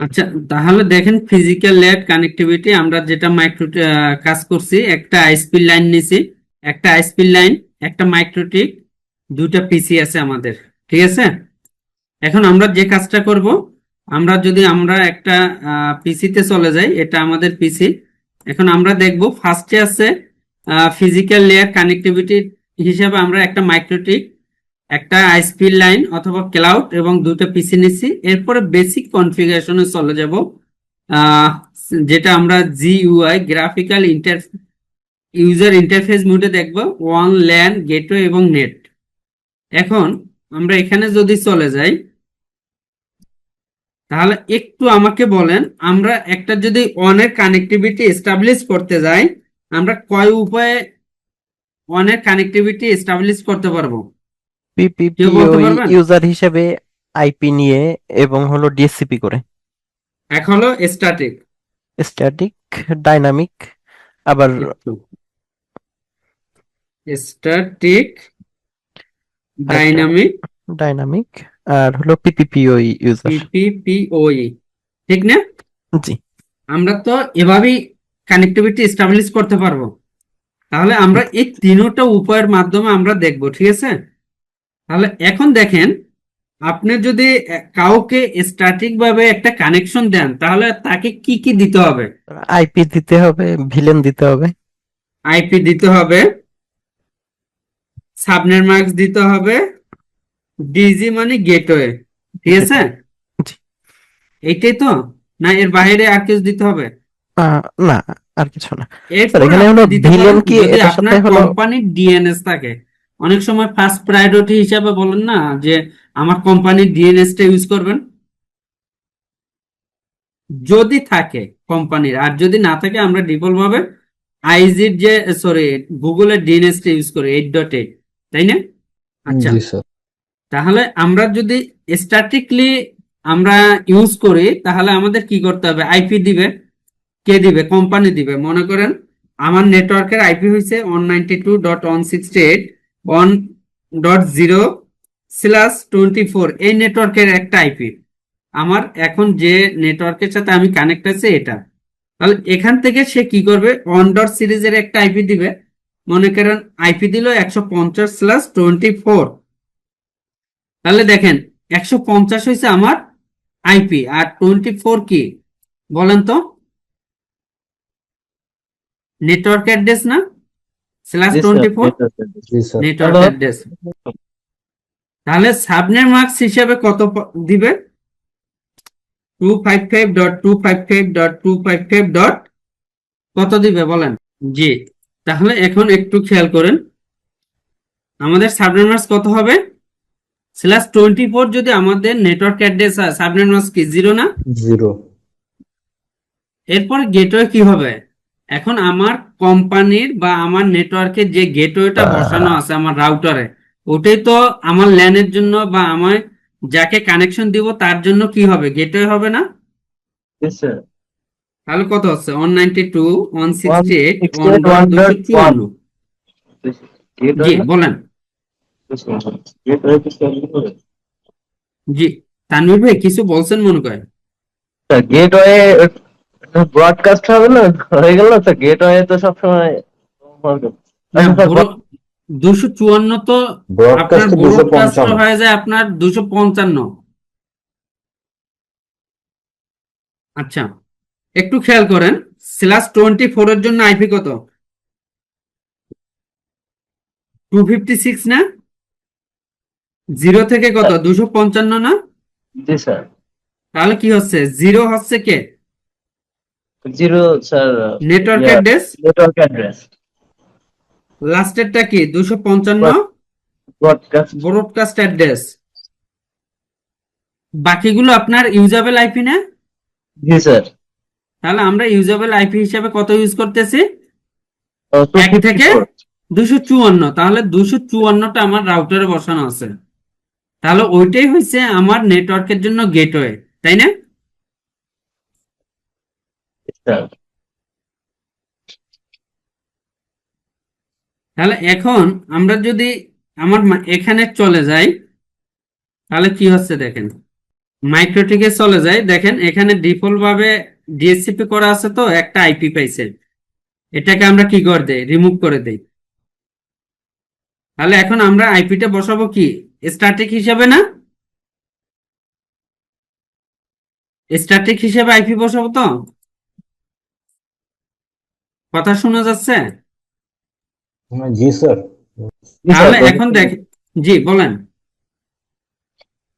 আচ্ছা, তাহলে দেখেন ফিজিক্যাল লেয়ার কানেক্টিভিটি আমরা যেটা মাইক্রো কাজ করছি, একটা আইএসপি লাইন নিছি, একটা আইএসপি লাইন, একটা মাইক্রোটিক, দুটা পিসি আছে আমাদের। ঠিক আছে, এখন আমরা যে কাজটা করব, আমরা একটা পিসিতে চলে যাই, এটা আমাদের পিসি। এখন আমরা দেখব ফার্স্টে আছে ফিজিক্যাল লেয়ার কানেক্টিভিটি হিসেবে আমরা একটা মাইক্রোটিক, একটা আইএসপি লাইন অথবা ক্লাউড এবং দুটো পিসি নিচ্ছি। এরপরে বেসিক কনফিগারেশনে চলে যাব, আহ, যেটা আমরা জিইউআই গ্রাফিক্যাল ইউজার ইন্টারফেস মোডে দেখব, ওয়ান ল্যান গেটওয়ে এবং নেট। এখন আমরা এখানে যদি চলে যাই, তাহলে একটু আমাকে বলেন, আমরা একটা যদি অনের কানেক্টিভিটি এস্টাবলিশ করতে যাই, আমরা কয় উপায়ে অনের কানেক্টিভিটি এস্টাবলিশ করতে পারবো? পিপিপি কেউ বলতে ওই পারবেন? ইউজার হিসেবে আইপি নিয়ে এবং হলো ডিএসসিপি করে। এক হলো স্ট্যাটিক, স্ট্যাটিক, ডাইনামিক, আবার একটু স্ট্যাটিক, আরেকটা ডাইনামিক, ডাইনামিক, আর হলো পিপিপি ওই ইউজার। পিপিপিওই, ঠিক না? জি। আমরা তো এভাবেই কানেক্টিভিটি এস্টাবলিশ করতে পারবো। তাহলে আমরা এই তিনটা উপায়ের মাধ্যমে আমরা দেখব, ঠিক আছে? তাহলে এখন দেখেন, আপনি যদি কাউকে স্ট্যাটিক ভাবে একটা কানেকশন দেন, তাহলে তাকে কি কি দিতে হবে? আইপি দিতে হবে, ভিলেন দিতে হবে। আইপি দিতে হবে, সাবনেট মাস্ক দিতে হবে, ডিজি মানে গেটওয়ে, ঠিক আছে? গেটওয়ে। জি। এইটাই তো, না এর বাইরে আর কিছু দিতে হবে? না, আর কিছু না। স্যার এরপর এখানে আপনি হলো দিতে ভিলেন পারেন কি যদি এটার সাথে আপনার হলো? কোম্পানির ডিএনএস থাকে। অনেক সময় ফার্স্ট প্রায়োরিটি হিসাবে বলেন না যে আমার কোম্পানির ডিএনএস টা ইউজ করবেন, যদি থাকে কোম্পানির। আর যদি না থাকে, আমরা ডিফল্ট ভাবে আইজির যে, সরি, গুগলের ডিএনএস টা ইউজ করি 8.8, তাই না? আচ্ছা, জি স্যার। তাহলে আমরা যদি স্ট্যাটিকলি আমরা ইউজ করি, তাহলে আমাদের কি করতে হবে? আইপি দিবে, কে দিবে? কোম্পানি দিবে। মনে করেন আমার নেটওয়ার্কের আইপি হয়েছে 192.168.1.0/24, এই নেটওয়ার্কের একটা আইপি। আমার এখন যে নেটওয়ার্কের সাথে আমি কানেক্ট আছে এটা। তাহলে এখান থেকে সে কি করবে? 1 ডট সিরিজের একটা আইপি দিবে। মনে করেন আইপি দিল 150/24। তাহলে দেখেন, 150 হয়েছে আমার আইপি, আর 24 কি বলেন তো? নেটওয়ার্ক অ্যাড্রেস না? স্ল্যাশ জি স্যার, 24 জি স্যার। Network hello. অ্যাড্রেস। তাহলে সাবনেট মাস্ক হিসাবে কত দিবে? 255.255.255. কত দিবে বলেন? জি। তাহলে এখন একটু খেয়াল করেন, আমাদের সাবনেট মাস্ক কত হবে? /24 যদি আমাদের নেটওয়ার্ক অ্যাড্রেস হয়, সাবনেট মাস্ক কি জিরো না? জিরো। এরপর গেটওয়ে কি হবে? এখন আমার কোম্পানির বা আমার নেটওয়ার্কের যে গেটওয়েটা বসানো আছে আমার রাউটারে, ওটাই তো আমার ল্যানের জন্য বা আমার যাকে কানেকশন দিব তার জন্য কি হবে? গেটওয়ে হবে না? জি স্যার। তাহলে কত হচ্ছে? 192.168.1.254। 168.1.1 গেট জি হয় না? বলেন। গেট হয় কি স্যার? জি, তানভীর ভাই কিছু বলছেন মনে করেন। গেট হয়ে ব্রডকাস্ট হবে না, হয়ে গেল না স্যার। গেট হয়ে তো সবসময়। না, আচ্ছা স্যার। 254 তো আপনার ব্রডকাস্ট তো ব্রডকাস্ট 255। হয়ে যায় আপনার 255। আচ্ছা, একটু খেয়াল করেন, /24 এর জন্য আইপি কত? 256 না? জিরো থেকে কত? 255 না? জি স্যার। তাহলে কি হচ্ছে? জিরো হচ্ছে কে? Zero sir. Network address. Network address. লাস্টেরটা কি? 255 ব্রডকাস্ট। Broadcast address. বাকিগুলো আপনার ইউজেবল আইপি না? জি স্যার। তাহলে আমরা ইউজেবল আইপি হিসেবে কত ইউজ করতেছি? টু 1 ফিফটি থেকে ফোর 254। তাহলে 254টা আমার রাউটারে বসানো আছে। তাহলে ওইটাই হচ্ছে আমার নেটওয়ার্কের জন্য গেটওয়ে, তাই না? স্যার। তাহলে এখন আমরা যদি এখানে চলে যাই, তাহলে কি হচ্ছে দেখেন, মাইক্রোটিকে চলে যায়, দেখেন এখানে ডিফল্ট ভাবে ডিএসসিপি করা আছে, তো একটা আইপি পাইছে, এটাকে আমরা কি করে দেই, রিমুভ করে দেই। তাহলে এখন আমরা আইপিটা বসাবো কি, স্ট্যাটিক হিসাবে না, স্ট্যাটিক হিসেবে আইপি বসাবো তো, কথা শোনা যাচ্ছে? জি স্যার। জি স্যার, তাহলে এখন দেখ, জি বলেন।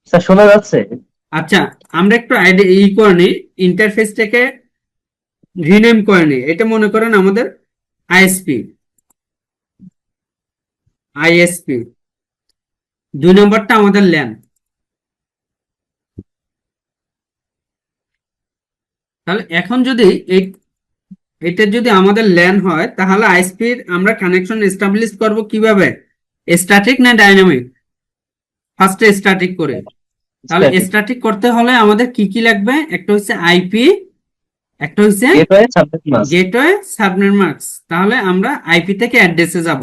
স্যার শোনা যাচ্ছে? আচ্ছা, আমরা একটু করে নিই, ইন্টারফেসটাকে রিনেম করে নিই। এটা মনে করেন আমাদের আইএসপি, আইএসপি 2 নম্বরটা আমাদের ল্যান। তাহলে এখন যদি এটা যদি আমাদের ল্যান হয়, তাহলে আইএসপির আমরা কানেকশন এস্টাবলিশ করব কিভাবে, স্ট্যাটিক না ডাইনামিক? ফার্স্টে স্ট্যাটিক করে। তাহলে Static. স্ট্যাটিক করতে হলে আমাদের কি কি লাগবে, একটা হচ্ছে আইপি, একটা হচ্ছে gateway subnet mask. Gateway subnet mask. তাহলে আমরা আইপি থেকে অ্যাড্রেসে যাব,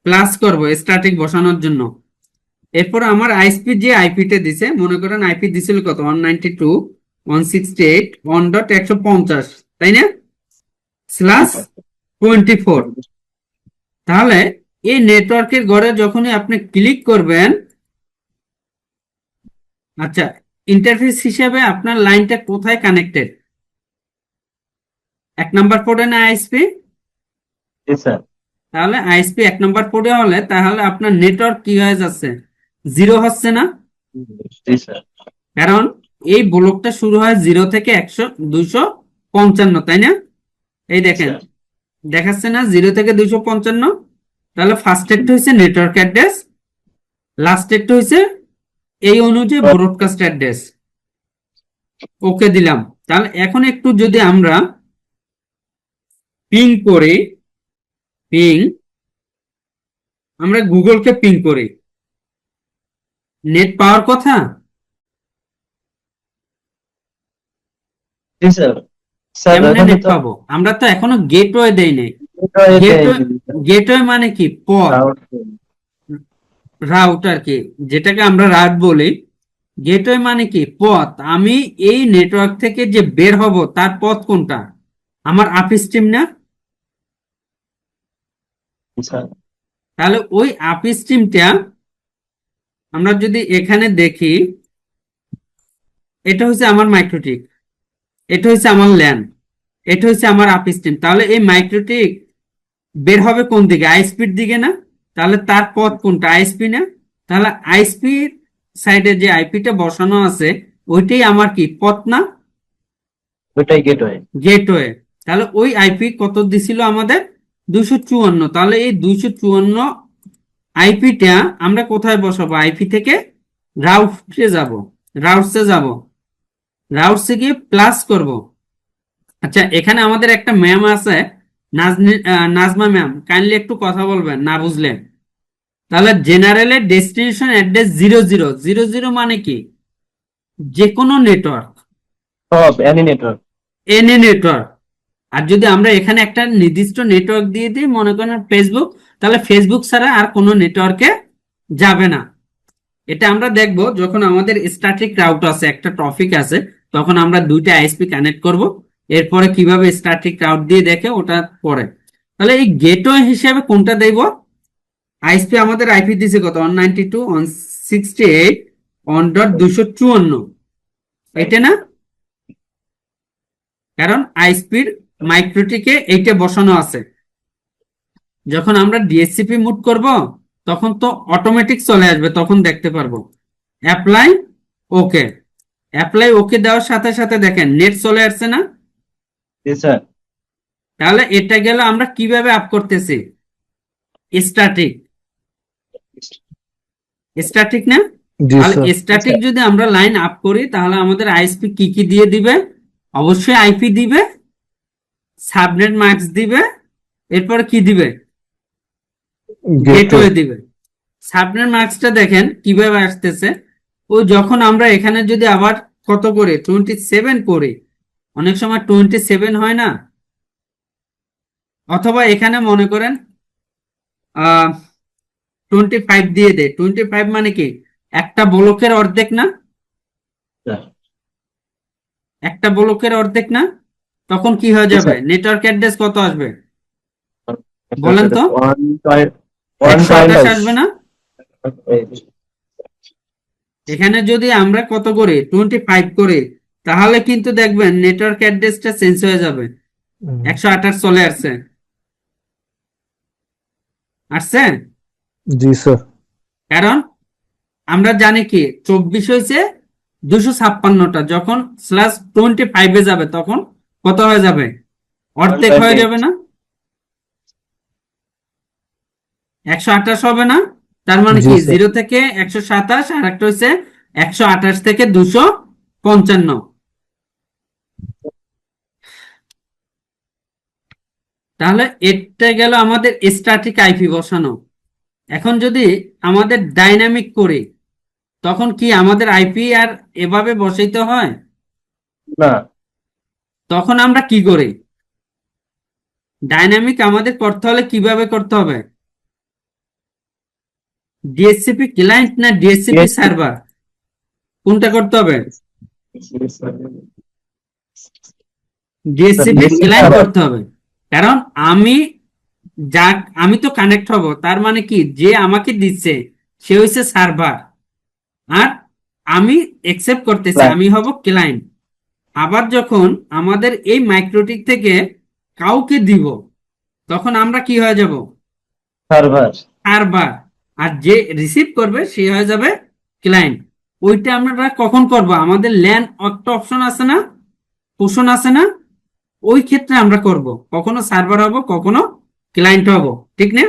প্লাস করব স্ট্যাটিক বসানোর জন্য। এরপর আমার আইএসপি যে আইপিটা দিছে, মনে করেন আইপি দিছিল কত, 192.168.1.150, তাই না, /24। তাহলে এই নেটওয়ার্কের ঘরে যখনই আপনি ক্লিক করবেন, আচ্ছা, ইন্টারফেস হিসেবে আপনার লাইনটা কোথায় কানেক্টেড, 1 নম্বর পোর্টে না আইএসপি? জি স্যার। তাহলে আইএসপি 1 নম্বর পোর্টে হলে তাহলে আপনার নেটওয়ার্ক কি হয়ে যাচ্ছে, 0 হচ্ছে না? জি স্যার। কারণ এই ব্লকটা শুরু হয় 0 থেকে 255, তাই না? এই দেখেন দেখাচ্ছে না 0 থেকে 255। তাহলে ফার্স্ট একটা হচ্ছে নেটওয়ার্ক অ্যাড্রেস, লাস্ট একটা হচ্ছে এই অনুযায়ী ব্রডকাস্ট অ্যাড্রেস। ওকে দিলাম। তাহলে এখন একটু যদি আমরা পিং করি, পিং, আমরা গুগলকে পিং করি, নেট পাওয়ার কথা, জি স্যার। স্যার কেমনে এখানে নেট তো পাবো, আমরা তো এখনো গেটওয়ে দেই নাই। গেটওয়ে গেটওয়ে, গেটওয়ে মানে কি, পথ, রাউটার। রাউটার কি, যেটাকে আমরা রাউট বলি। গেটওয়ে মানে কি, পথ। আমি এই নেটওয়ার্ক থেকে যে বের হব তার পথ কোনটা, আমার আপস্ট্রিম না? স্যার তাহলে ওই আপস্ট্রিমটা আমরা যদি এখানে দেখি, এটা হচ্ছে আমার মাইক্রোটিক, এটা হচ্ছে আমার ল্যান, এটা হচ্ছে আমার আপস্ট্রিম। তাহলে এই মাইক্রোটিক বের হবে কোন দিকে, আইএসপির দিকে না? তাহলে তার পথ কোনটা, আইএসপি না? তাহলে আইএসপির সাইডে যে আইপিটা বসানো আছে ওইটাই আমার কি, পথ না? ওইটাই গেটওয়ে। গেটওয়ে। তাহলে ওই আইপি কত দিছিল আমাদের, 254। তাহলে এই 254 আইপিটা আমরা কোথায় বসাবো, আইপি থেকে রাউটে যাব, রাউটসে যাব, রাউটসে গিয়ে প্লাস করব। আচ্ছা, এখানে আমাদের একটা ম্যাম আছে, নাজমা ম্যাম, কাইন্ডলি একটু কথা বলবেন না বুঝলে। তাহলে জেনারেলে ডেস্টিনেশন অ্যাড্রেস 0000 মানে কি, যে কোনো নেটওয়ার্ক, সব এনি নেটওয়ার্ক। Any network. আর যদি আমরা এখানে একটা নির্দিষ্ট নেটওয়ার্ক দিয়ে দিই, মনে করেন ফেসবুক, তাহলে ফেসবুক ছাড়া আর কোনো নেটওয়ার্কে যাবে না। এটা আমরা দেখব যখন আমাদের স্ট্যাটিক রাউট আছে, একটা টপিক আছে, তখন আমরা 2টা আইএসপি কানেক্ট করব। এরপরে কিভাবে স্ট্যাটিক রাউট দিয়ে দেখে ওটা পরে। তাহলে এই গেটওয়ে হিসেবে কোনটা দেব, আইএসপি আমাদের আইপি দিছে কত, 192.168.1.254, এটা না? কারণ আইএসপির মাইক্রোটিকে এইটা বসানো আছে। যখন আমরা ডিএসসিপি মুড করব তখন তো অটোমেটিক চলে আসবে, তখন দেখতে পারবো। অ্যাপ্লাই ওকে, অ্যাপ্লাই ওকে দেওয়ার সাথে সাথে দেখেন নেট চলে আসছে না? জি স্যার। তাহলে এটা গেল আমরা কিভাবে আপ করতেছি, স্ট্যাটিক, স্ট্যাটিক না? জি তাহলে স্যার। স্ট্যাটিক যদি আমরা লাইন আপ করি, তাহলে আমাদের আইএসপি কি কি দিয়ে দিবে, অবশ্যই আইপি দিবে, সাবনেট মাস্ক দিবে, এরপর কি দিবে, গেটওয়ে দিবে। সাবনেট মার্কসটা দেখেন কিভাবে আসতেছে, ও যখন আমরা এখানে যদি আবার কত করে 27 করি, অনেক সময় 27 হয় না, অথবা এখানে মনে করেন 25 দিয়ে দেয়। 25 মানে কি, একটা ব্লকের অর্ধেক না? একটা ব্লকের অর্ধেক না? তখন কি হয়ে যাবে? নেটওয়ার্ক অ্যাড্রেস কত আসবে বলেন তো? 128 আসবে না? এখানে যদি আমরা কত করি, 25 করি, তাহলে কিন্তু দেখবেন নেটওয়ার্ক অ্যাড্রেসটা চেঞ্জ হয়ে যাবে। 128 চলে আসছে। আসছে? जी सर। কারণ আমরা জানি কি 24 হয়েছে 256টা, যখন /25 যাবে তখন কত হয়ে যাবে? অর্ধেক হয়ে যাবে না? 128 হবে না? তার মানে জি কি স্যার। 0 থেকে 127, আর একটা হচ্ছে 128 থেকে 255। তাহলে এটা গেল আমাদের স্ট্যাটিক আইপি বসানো। এখন যদি আমাদের ডাইনামিক করি, তখন কি আমাদের আইপি আর এভাবে বসাইতে হয়? না, তখন আমরা কি করি? ডাইনামিক আমাদের করতে হলে কিভাবে করতে হবে? ডিএসসিপি ক্লায়েন্ট না ডিএসসিপি DHCP সার্ভার, কোনটা করতে হবে? DSCP DHCP client server। করতে হবে। কারণ আমি তো কানেক্ট হব, তার মানে কি যে আমাকে দিচ্ছে সে হচ্ছে সার্ভার, আর আমি একসেপ্ট করতেছি, Client। আমি হব ক্লায়েন্ট। আবার যখন আমাদের এই মাইক্রোটিক থেকে কাউকে দিব, তখন আমরা কি হয়ে যাব? সার্ভার। সার্ভার। আর যে রিসিভ করবে সে হয়ে যাবে ক্লায়েন্ট। ওইটা আমরা কখন করব? আমাদের ল্যান একটা অপশন আছে না, পোষণ আছে না, ওই ক্ষেত্রে আমরা করব। কখনো সার্ভার হব, কখনো ক্লায়েন্ট হব, ঠিক না?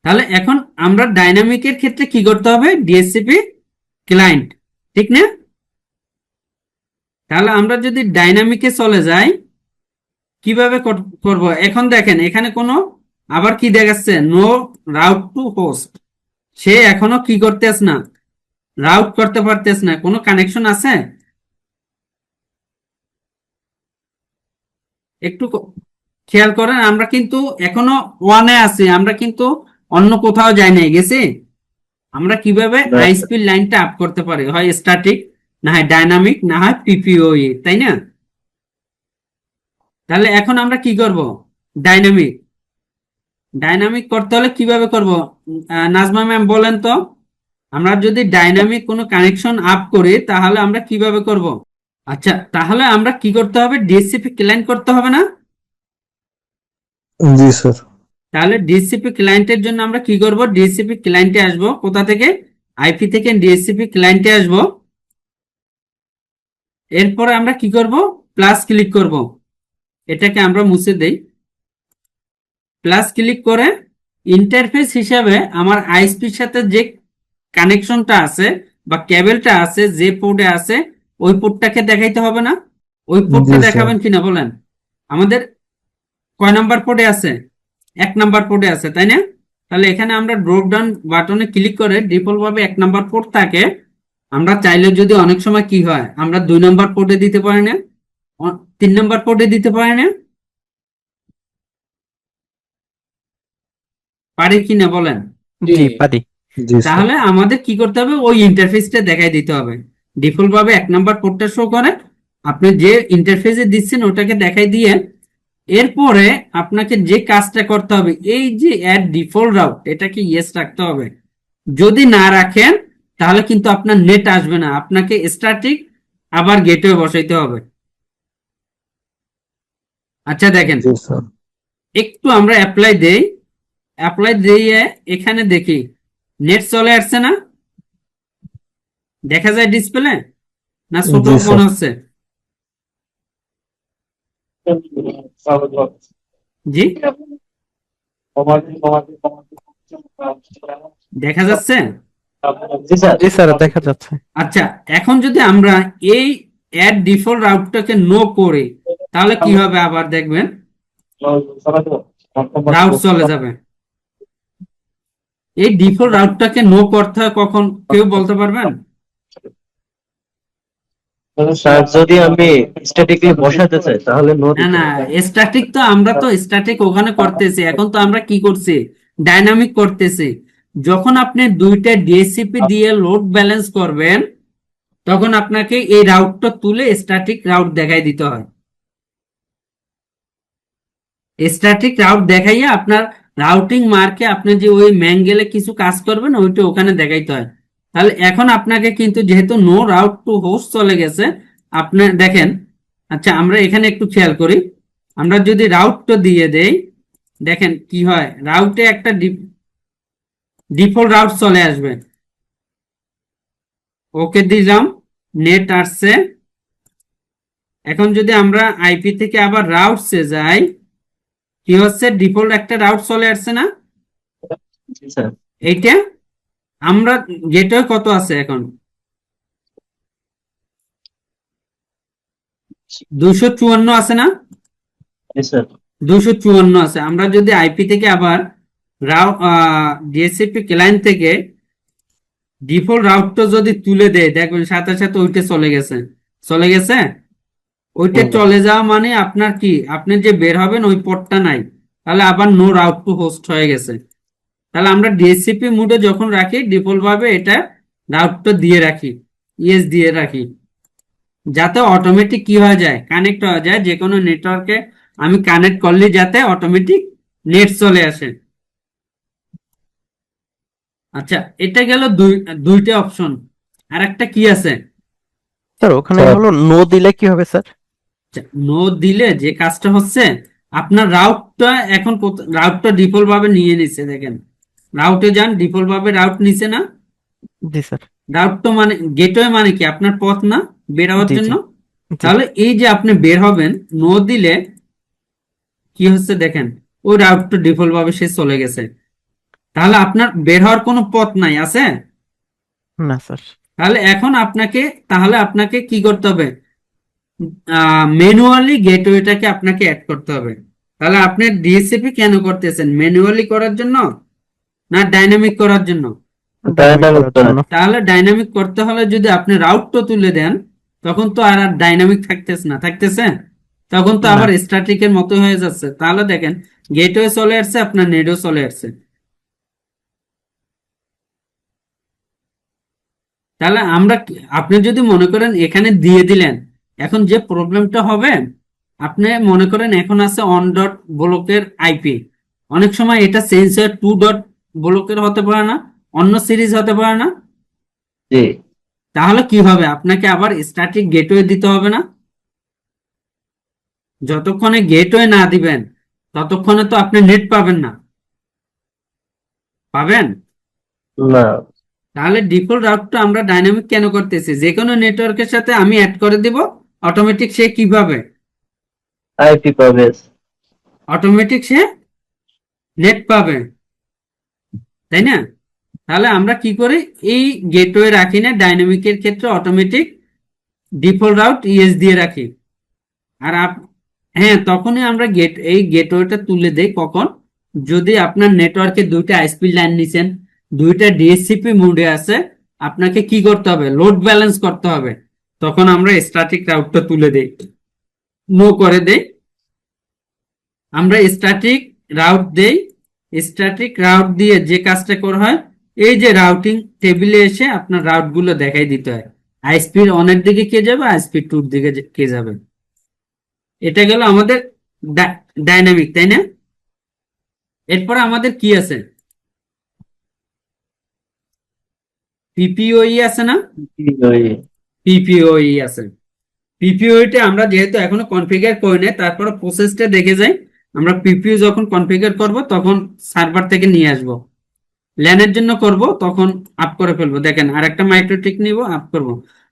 তাহলে এখন আমরা ডাইনামিকের ক্ষেত্রে কি করতে হবে? ডিএসসিপি ক্লায়েন্ট, ঠিক না? তাহলে আমরা যদি ডাইনামিকে চলে যাই, কিভাবে করব? এখন দেখেন এখানে কোনো আবার কি দেখাচ্ছে? No route to host. সে এখনো কি করতেছ না? রাউট করতে পারতেছ না। কোনো কানেকশন আছে? একটু খেয়াল করেন, আমরা কিন্তু এখনো ওয়ানে আছি, আমরা কিন্তু অন্য কোথাও যাই নাই, গেছি। আমরা কিভাবে আইএসপি লাইনটা আপ করতে পারি? হয় স্ট্যাটিক, না হয় ডাইনামিক, না হয় পিপিওই, তাই না? তাহলে এখন আমরা কি করব? ডাইনামিক। ডাইনামিক করতে হলে কিভাবে করব? নাজমা ম্যাম বলেন তো। আমরা যদি ডাইনামিক কোনো কানেকশন আপ করি তাহলে আমরা কিভাবে করব? আচ্ছা, তাহলে আমরা কি করতে হবে? ডিএসসিপি ক্লায়েন্ট করতে হবে না? जी सर। তাহলে ডিএসসিপি ক্লায়েন্টের জন্য আমরা কি করব? ডিএসসিপি ক্লায়েন্টে আসব। কোথা থেকে? আইপি থেকে ডিএসসিপি ক্লায়েন্টে আসব। এরপরে আমরা কি করব? প্লাস ক্লিক করব। এটাকে আমরা মুছে দেই। প্লাস ক্লিক করে ইন্টারফেস হিসাবে আমার আইএসপির সাথে যে কানেকশনটা আছে বা কেবলটা আছে, যে পোর্টে আছে, ওই পোর্টটাকে দেখাইতে হবে না? ওই পোর্টটা জি স্যার। দেখাবেন কিনা বলেন? আমাদের কয় নাম্বার পোর্টে আছে? 1 নাম্বার পোর্টে আছে, তাই না? তাহলে এখানে আমরা ড্রপ ডাউন বাটনে ক্লিক করে ডিফল্ট ভাবে 1 নাম্বার পোর্ট থাকে। আমরা চাইলে যদি অনেক সময় কি হয়, আমরা 2 নাম্বার পোর্টে দিতে পারি না, 3 নাম্বার পোর্টে দিতে পারি না, পারি কিনা বলেন? জি পারি। जी सर। তাহলে আমাদের কি করতে হবে? ওই ইন্টারফেসটা দেখাই দিতে হবে। ডিফল্ট ভাবে 1 নাম্বার পোর্টটা শো করে, আপনি যে ইন্টারফেসে দিচ্ছেন ওটাকে দেখাই দিয়ে এরপরে আপনাকে যে কাজটা করতে হবে, এই যে অ্যাড ডিফল্ট রাউট, এটাকে ইয়েস রাখতে হবে। যদি না রাখেন তাহলে কিন্তু আপনার নেট আসবে না, আপনাকে স্ট্যাটিক আবার গেটওয়ে বসাইতে হবে। আচ্ছা দেখেন, जी सर। একটু আমরা অ্যাপ্লাই দেই। অ্যাপ্লাই দিয়ে এখানে দেখি নেট চলে আসছে না? দেখা যায় ডিসপ্লে, না ছোট জি স্যার। মনে হচ্ছে? জি, দেখা যাচ্ছে। জি স্যার। জি স্যার দেখা যাচ্ছে। আচ্ছা, এখন যদি আমরা এই অ্যাড ডিফল্ট রাউটটাকে নো করি তাহলে কি হবে? আবার দেখবেন রাউট চলে যাবে। এই ডিফল্ট রাউটটাকে নো করতে হয় কখন, কেউ বলতে পারবেন? স্যার যদি আমি স্ট্যাটিকলি বসাতে চাই তাহলে নো না না, স্ট্যাটিক তো আমরা তো স্ট্যাটিক ওখানে করতেছি, এখন তো আমরা কি করছি? ডাইনামিক করতেছি। যখন আপনি দুইটা ডিএসসিপি দিয়ে লোড ব্যালেন্স করবেন, তখন আপনাকে এই রাউটটা তুলে স্ট্যাটিক রাউট দেখাই দিতে হয়। স্ট্যাটিক রাউট দেখাইয়া আপনার রাউটিং মার্কে আপনি যে ওই ম্যাঙ্গেলে কিছু কাজ করবেন ওইটা ওখানে দেখাইতে হয়। তাহলে এখন আপনাকে কিন্তু যেহেতু নো রাউট টু হোস্ট চলে গেছে, আপনি দেখেন, আচ্ছা আমরা এখানে একটু খেয়াল করি, আমরা যদি রাউটটা দিয়ে দেই, দেখেন কি হয়, রাউটে একটা ডিফল্ট রাউট চলে আসবে। ওকে দিলাম, নেট আসছে। এখন যদি আমরা আইপি থেকে আবার রাউটসে যাই, কি হচ্ছে, ডিফল্ট একটা রাউট চলে আসছে না? জি স্যার। এইটা আমরা গেটওয়ে কত আছে এখন, 254 আছে না? জি স্যার। 254 আছে। আমরা যদি আইপি থেকে আবার ডিএসসিপি ক্লায়েন্ট থেকে ডিফল্ট রাউটটা যদি তুলে দেয়, দেখবেন সাথে সাথে ওইটা চলে গেছে। চলে গেছে, ওইটা চলে যাওয়া মানে আপনার কি, আপনি যে বের হবেন ওই পথটা নাই, তাহলে আবার নো রাউট টু হোস্ট হয়ে গেছে। তাহলে আমরা ডিএসসিপি মোডে যখন রাখি ডিফল্ট ভাবে এটা রাউটটা দিয়ে রাখি, ইএস দিয়ে রাখি, যাতে অটোমেটিক কি হয়ে যায়, কানেক্ট হয়ে যায়। যে কোনো নেটওয়ার্কে আমি কানেক্ট করলে যাতে অটোমেটিক নেট চলে আসে। আচ্ছা, এটা গেল দুইটা অপশন। আর একটা কি আছে, স্যার ওখানে স্যার। হলো নো দিলে কি হবে স্যার? নো দিলে যে কাজটা হচ্ছে, আপনার রাউটটা এখন রাউটটা ডিফল্ট ভাবে নিয়ে নিচ্ছে, দেখেন রাউটে যান, ডিফল্ট ভাবে রাউট নিছে না? জি স্যার। রাউট তো মানে গেটওয়ে মানে কি আপনার পথ না বের হওয়ার জি জন্য? জি জি। তাহলে এই যে আপনি বের হবেন, নো দিলে কি হচ্ছে দেখেন, ওই রাউটটা ডিফল্ট ভাবে সে চলে গেছে। তাহলে আপনার বের হওয়ার কোনো পথ নাই, আছে? না স্যার। তাহলে আপনাকে কি করতে হবে, ম্যানুয়ালি গেটওয়েটাকে আপনাকে অ্যাড করতে হবে। তাহলে আপনি ডিএসসিপি কেন করতেছেন, ম্যানুয়ালি করার জন্য না ডাইনামিক করার জন্য? ডাইনামিক করার জন্য। তাহলে ডাইনামিক করতে হলে যদি আপনি রাউটটা তুলে দেন, তখন তো আর ডাইনামিক থাকতেছে না, থাকতেছে, তখন তো না। আবার স্ট্যাটিকের মতো হয়ে যাচ্ছে। তাহলে দেখেন গেটওয়ে চলে আসছে, আপনার নেটও চলে আসছে। তাহলে আপনি যদি মনে করেন এখানে দিয়ে দিলেন, এখন যে প্রবলেমটা হবে, আপনি মনে করেন এখন আছে অন ডট ব্লকের আইপি, অনেক সময় এটা চেঞ্জ হয়ে 2 ডট ব্লকের হতে পারে না, অন্য সিরিজ হতে পারে না? জি তাহলে কি হবে, আপনাকে আবার স্ট্যাটিক গেটওয়ে দিতে হবে না? যতক্ষণে গেটওয়ে না দিবেন ততক্ষণে তো আপনি নেট পাবেন না, পাবেন? না। তাহলে ডিফল্ট রাউটটা আমরা ডাইনামিক কেন করতেছি, যে কোনো নেটওয়ার্কের সাথে আমি অ্যাড করে দিব, অটোমেটিক সে কিভাবে, আইপি পাবে। অটোমেটিক সে নেট পাবে, তাই না? তাহলে আমরা কি করি, এই গেটওয়ে রাখি না, ডাইনামিকের ক্ষেত্রে অটোমেটিক ডিফল্ট রাউট ইএস দিয়ে রাখি। আর হ্যাঁ, তখনই আমরা এই গেটওয়েটা তুলে দেই কখন, যদি আপনার নেটওয়ার্কে দুইটা আইএসপি লাইন নিছেন, দুইটা ডিএসসিপি মোডে আছে, আপনাকে কি করতে হবে, লোড ব্যালেন্স করতে হবে, তখন আমরা স্ট্যাটিক রাউটটা তুলে দেই, নো করে দেই। আমরা স্ট্যাটিক রাউট দেই, স্ট্যাটিক রাউট দিয়ে যে কাজটা করা হয়, এই যে রাউটিং টেবিলে এসে আপনার রাউট গুলো দেখাই দিতে হয়, আইএসপি অনের দিকে কে যাবে, আইএসপি টুর দিকে কে যাবে। এটা গেল আমাদের ডাইনামিক, তাই না? এরপরে আমাদের কি আছে, পিপিওই আছে না? ওই পিপিওই আছে। পিপিওইটা আমরা যেহেতু এখনো কনফিগার করি নাই, তারপরে প্রসেসটা দেখে যাই। আমরা পিপিও যখন কনফিগার করব তখন সার্ভার থেকে নিয়ে আসব, ল্যানের জন্য করব তখন আপ করে ফেলবো। দেখেন আর একটা মাইক্রোটিক নিব, আপ করব।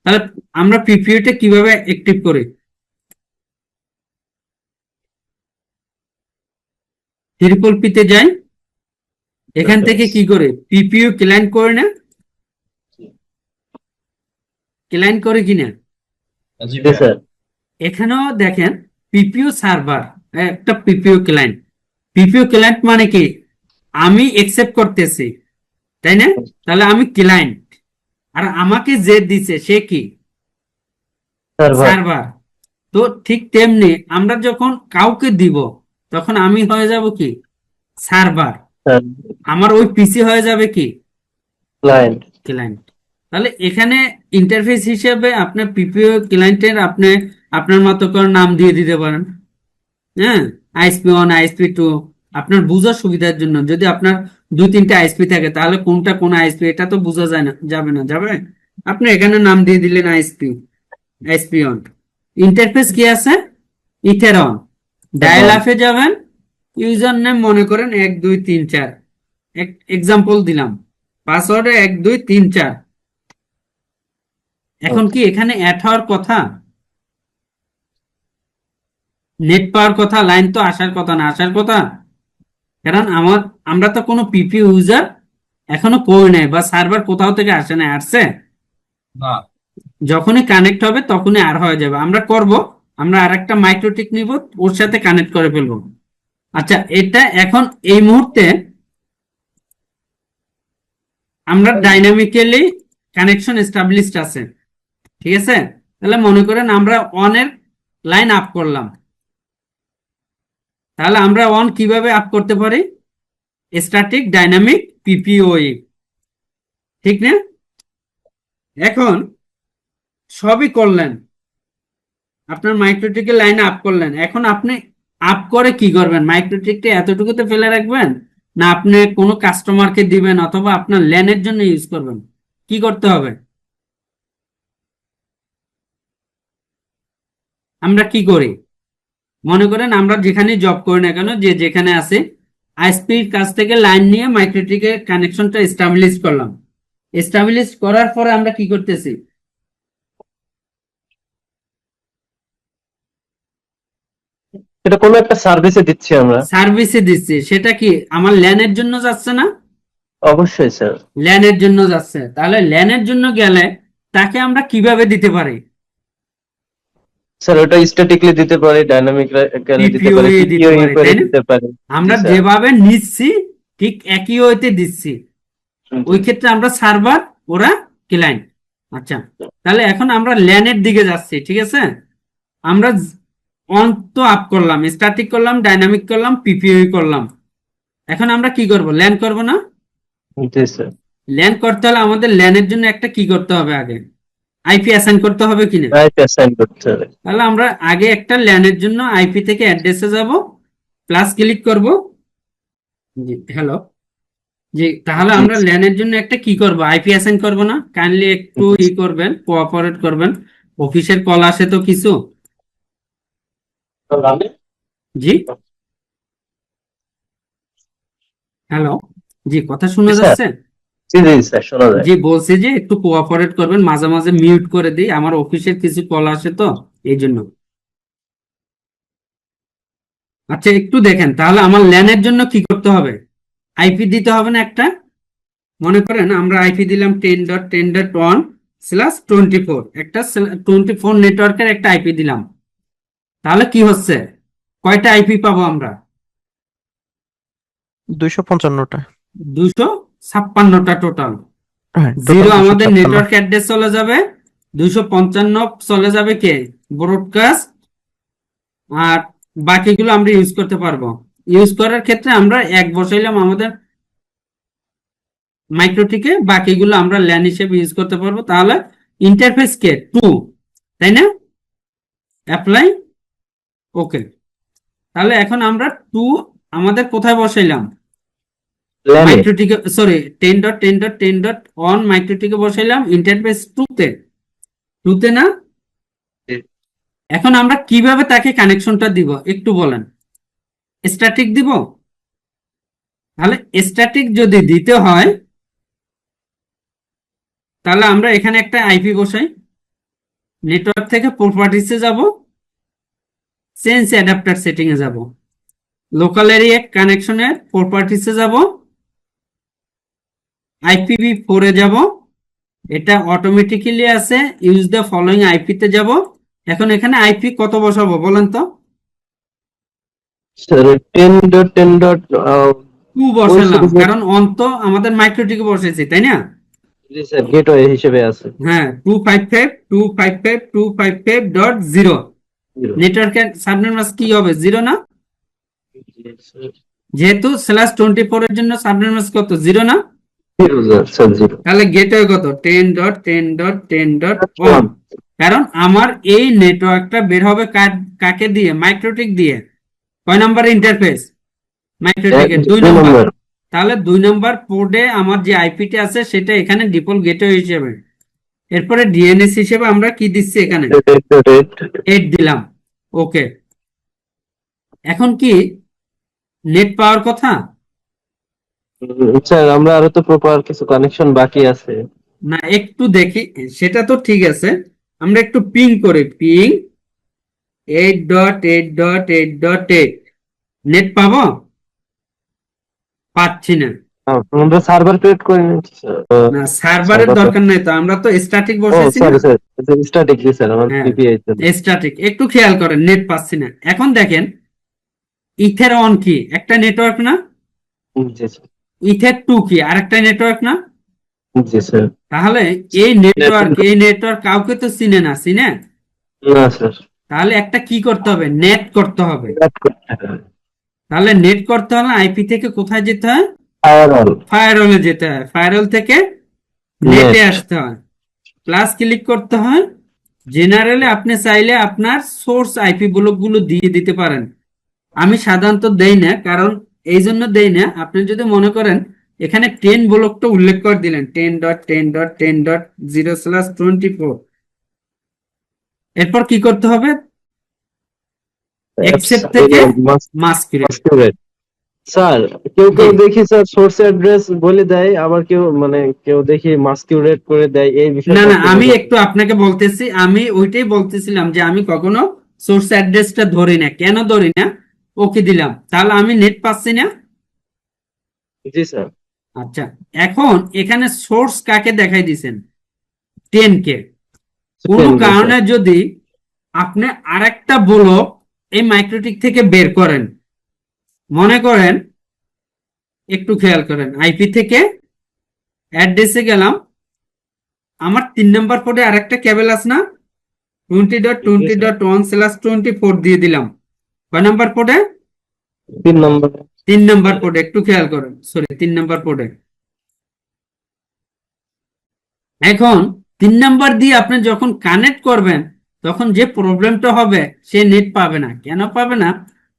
তাহলে আমরা পিপিওটা কিভাবে অ্যাক্টিভ করি, ট্রিপল পিতে যাই, এখান থেকে কি করে পিপিও ক্লায়েন্ট করে না, ক্লায়েন্ট করে কিনা, জি স্যার। এখানেও দেখেন পিপিও সার্ভার, একটা পিপিও ক্লায়েন্ট। পিপিও ক্লায়েন্ট মানে কি, আমি একসেপ্ট করতেছি, তাই না? তাহলে আমি ক্লায়েন্ট, আর আমাকে যে দিছে সে কি, সার্ভার। সার্ভার। তো ঠিক তেমনি আমরা যখন কাউকে দিব, তখন আমি হয়ে যাব কি, সার্ভার, আমার ওই পিসি হয়ে যাবে কি, ক্লায়েন্ট। ক্লায়েন্ট। তাহলে এখানে ইন্টারফেস হিসেবে আপনার পিপিও ক্লায়েন্টের আপনি আপনার মতো করে নাম দিয়ে দিতে পারেন। হ্যাঁ, ISP1, ISP2 আপনার বোঝার সুবিধার জন্য। যদি আপনার 2-3টা আইএসপি থাকে তাহলে কোনটা কোন আইএসপি এটা তো বোঝা যায় না, যাবে না, যাবে। আপনি এখানে নাম দিয়ে দিলেন ISP1। ইন্টারফেস কি আছে? ইথেরন। ডায়াল আপে যাবেন, ইউজার নেম মনে করেন 1 2 3 4, এক্সাম্পল দিলাম। পাসওয়ার্ডে 1 2 3 4। এখন কি এখানে অ্যাড হওয়ার কথা? নেট পাওয়ার কথা, লাইন তো আসার কথা না, আসার কথা। কারণ আমরা তো কোনো পিপি ইউজার এখনো করি নাই, বা সার্ভার কোথাও থেকে আসে না, আসছে না। যখনই কানেক্ট হবে তখনই আর হয়ে যাবে। আমরা করব, আমরা আরেকটা মাইক্রোটিক নিব, ওর সাথে কানেক্ট করে ফেলবো। আচ্ছা, এটা এখন এই মুহূর্তে আমরা ডাইনামিক্যালি কানেকশন এস্টাবলিশড আছে, ঠিক আছে। তাহলে মনে করেন আমরা অনের লাইন আপ করলাম, তাহলে আমরা অন কিভাবে আপ করতে পারি? স্ট্যাটিক ডাইনামিক পিপিওই, ঠিক না? এখন সবই করলেন, আপনার মাইক্রোটিকের লাইন আপ করলেন। এখন আপনি আপ করে কি করবেন? মাইক্রোটিকটা এতটুকুতে ফেলে রাখবেন, না আপনি কোনো কাস্টমারকে দিবেন, অথবা আপনার ল্যানের জন্য ইউজ করবেন? কি করতে হবে? আমরা কি করি? মনে করেন আমরা যেখানে জব করি না কেন, যে যেখানে আছে, আইএসপির কাছ থেকে লাইন নিয়ে মাইক্রোটিকের কানেকশনটা এস্টাবলিশ করলাম। এস্টাবলিশ করার পরে আমরা কি করতেছি? এটা কোনো একটা সার্ভিসে দিচ্ছি আমরা। সার্ভিসে দিচ্ছি। সেটা কি আমার ল্যানের জন্য যাচ্ছে না? অবশ্যই স্যার। ল্যানের জন্য যাচ্ছে। তাহলে ল্যানের জন্য গেলে তাকে আমরা কিভাবে দিতে পারি? স্যার ওটা স্ট্যাটিকলি দিতে পারি, ডাইনামিক্যালি দিতে পারি, PPOE দিতে PPOE পারি, করে তাই না? দিতে পারি। আমরা জি, স্যার। যেভাবে নিচ্ছি ঠিক একই ওয়েতে দিচ্ছি। ওই ক্ষেত্রে আমরা সার্ভার, ওরা ক্লায়েন্ট। আচ্ছা, তাহলে এখন আমরা ল্যানের দিকে যাচ্ছি, ঠিক আছে। আমরা অন তো আপ করলাম, স্ট্যাটিক করলাম, ডাইনামিক করলাম, পিপিওই করলাম। এখন আমরা কি করব? ল্যান করব না? জি স্যার। ল্যান করতে হলে আমাদের ল্যানের জন্য একটা কি করতে হবে? আগে আইপি অ্যাসাইন করতে হবে কিনা? আইপি অ্যাসাইন করতে হবে। তাহলে আমরা আগে একটা ল্যানের জন্য আইপি থেকে অ্যাড্রেসে যাব, প্লাস ক্লিক করব। জি, হ্যালো। জি, তাহলে আমরা ল্যানের জন্য একটা কি করব? আইপি অ্যাসাইন করব না? কাইন্ডলি একটু ই করবেন, কোঅপারেট করবেন। অফিসের কল আসে তো কিছু। জি, হ্যালো। জি, কথা শোনা জি, স্যার। যাচ্ছে? জি জি স্যার, শোনা যায়। জি, বলছি যে একটু কোঅপারেট করবেন, মাঝে মাঝে মিউট করে দিই, আমার অফিসের কিছু কল আসে তো, এই জন্য। আচ্ছা, একটু দেখেন তাহলে আমার ল্যানের জন্য কি করতে হবে? আইপি দিতে হবে না একটা? মনে করেন আমরা আইপি দিলাম 10.10.1/24, একটা 24 নেটওয়ার্কের একটা আইপি দিলাম। তাহলে কি হচ্ছে? কয়টা আইপি পাবো আমরা? 255টা। 256টা টোটাল। হ্যাঁ, জিরো টোটাল আমাদের 256। নেটওয়ার্ক অ্যাড্রেস চলে যাবে, 255 চলে যাবে কে? ব্রডকাস্ট। আর বাকিগুলো আমরা ইউজ করতে পারবো। ইউজ করার ক্ষেত্রে আমরা এক বসাইলাম আমাদের মাইক্রোটিকে, বাকিগুলো আমরা ল্যান হিসেবে ইউজ করতে পারবো। তাহলে ইন্টারফেস কে 2, তাই না? অ্যাপ্লাই, ওকে। তাহলে এখন আমরা 2 আমাদের কোথায় বসাইলাম? ল্যানে। মাইক্রোটিকে, সরি, 10.10.10.1 মাইক্রোটিকে বসাইলাম ইন্টারফেস 2তে না? জি। এখন আমরা কিভাবে তাকে কানেকশনটা দিব একটু বলেন। স্ট্যাটিক দিব? তাহলে স্ট্যাটিক যদি দিতে হয় তাহলে আমরা এখানে একটা আইপি বসাই, নেটওয়ার্ক থেকে প্রপার্টিসে যাব, চেঞ্জ অ্যাডাপ্টার সেটিং এ যাব, লোকাল এরিয়া কানেকশনের প্রপার্টিসে যাব, IPv4 এ যাব। এটা অটোমেটিক্যালি আছে, ইউজ দ্য ফলোইং আইপি তে যাব। এখন এখানে আইপি কত বসাবো বলেন তো? স্যার 2 বসালাম, ওই- কারণ অন তো আমাদের মাইক্রোটিকে বসেছি, তাই না? জি স্যার, গেটওয়ে হিসেবে আছে। হ্যাঁ, 255.255.0। নেটওয়ার্কের সাবনেট মাস্ক কি হবে? 0 না? যেহেতু /24 এর জন্য সাবনেট মাস্ক কত? 0 না? 0 স্যার 0 তাহলে গেটওয়ে কত 10.10.10.1, 1 কারণ আমার এই নেটওয়ার্কটা বের হবে কাকে দিয়ে, মাইক্রোটিক দিয়ে। কয় নাম্বার ইন্টারফেস? মাইক্রোটিকের 2 2 নাম্বার। নম্বর তাহলে 2 নাম্বার পোর্টে আমার যে আইপিটি আছে সেটা এখানে ডিফল্ট গেটওয়ে হিসেবে। এরপরে ডিএনএস হিসেবে আমরা কি দিচ্ছি এখানে 8 দিলাম। ওকে, এখন কি নেট পাওয়ার কথা স্যার আমরা আরো তো প্রপার কিছু কানেকশন বাকি আছে। না, একটু দেখি। সেটা তো ঠিক আছে, আমরা একটু পিং করি, পিং 8.8.8.8 নেট পাবো? পাচ্ছি না। আমরা সার্ভার ক্রিয়েট করে নিচ্ছি স্যার। না, সার্ভারের server দরকার নাই তো, আমরা তো স্ট্যাটিক ও বসেছি না। সরি স্যার, স্ট্যাটিক জি স্যার, আমার হ্যাঁ, পিপিআই ছিল। স্ট্যাটিক। একটু খেয়াল করেন, নেট পাচ্ছি না। এখন দেখেন ইথের অন কি একটা নেটওয়ার্ক না, জি স্যার, ইথের 2 কি আরেকটা নেটওয়ার্ক না। জি স্যার। তাহলে এই নেটওয়ার্ক কাউকে তো চিনে না, চিনে? না স্যার, তাহলে একটা কি করতে হবে, নেট করতে হবে। ক্রিয়েট করতে হবে। তাহলে নেট করতে হলে আইপি থেকে কোথায় যেতে হয়? ফায়ারওয়াল ফায়ারওয়ালে যেতে হয়, ফায়ারওয়াল থেকে নেটে আসতে হয়, প্লাস ক্লিক করতে হয়। জেনারেলে আপনি চাইলে আপনার সোর্স আইপি ব্লক গুলো দিয়ে দিতে পারেন। আমি সাধারণত দেই না, কারণ এই জন্য দেই না, আপনি যদি মনে করেন এখানে 10 ব্লকটা উল্লেখ করে দিলেন 10.10.10.0/24, এরপর কি করতে হবে, এক্সেপ্ট থেকে মাস্কুরেট। স্যার কেউ কেউ জি। দেখি স্যার সোর্স অ্যাড্রেস বলে দেয়, আবার কেউ মানে কেউ দেখি মাস্কিউরেট করে দেয়, এই না বিষয়টা না, একটু আমি বলুন। একটু আপনাকে বলতেছি, আমি ওইটাই বলতেছিলাম যে আমি কখনো সোর্স অ্যাড্রেসটা ধরি না। কেন ধরি না? ওকে দিলাম, তাহলে আমি নেট পাচ্ছি না। জি স্যার। আচ্ছা, এখন এখানে সোর্স কাকে দেখাই দিছেন? 10 কে। কোনো Thank you, কারণে sir. যদি আপনি আরেকটা ব্লক এই মাইক্রোটিক থেকে বের করেন, মনে করেন, একটু খেয়াল করেন, আইপি থেকে অ্যাড্রেসে গেলাম, আমার 3 নাম্বার পোর্টে আরেকটা কেবল আছে না, 20.20.1/24 দিয়ে দিলাম। কয় নাম্বার পোর্টে? 3 নম্বর 3 নাম্বার পোর্টে। একটু খেয়াল করেন, সরি, 3 নাম্বার পোর্টে। এখন 3 নাম্বার দিয়ে আপনি যখন কানেক্ট করবেন, তখন যে প্রবলেমটা হবে, সে নেট পাবে না। কেন পাবে না?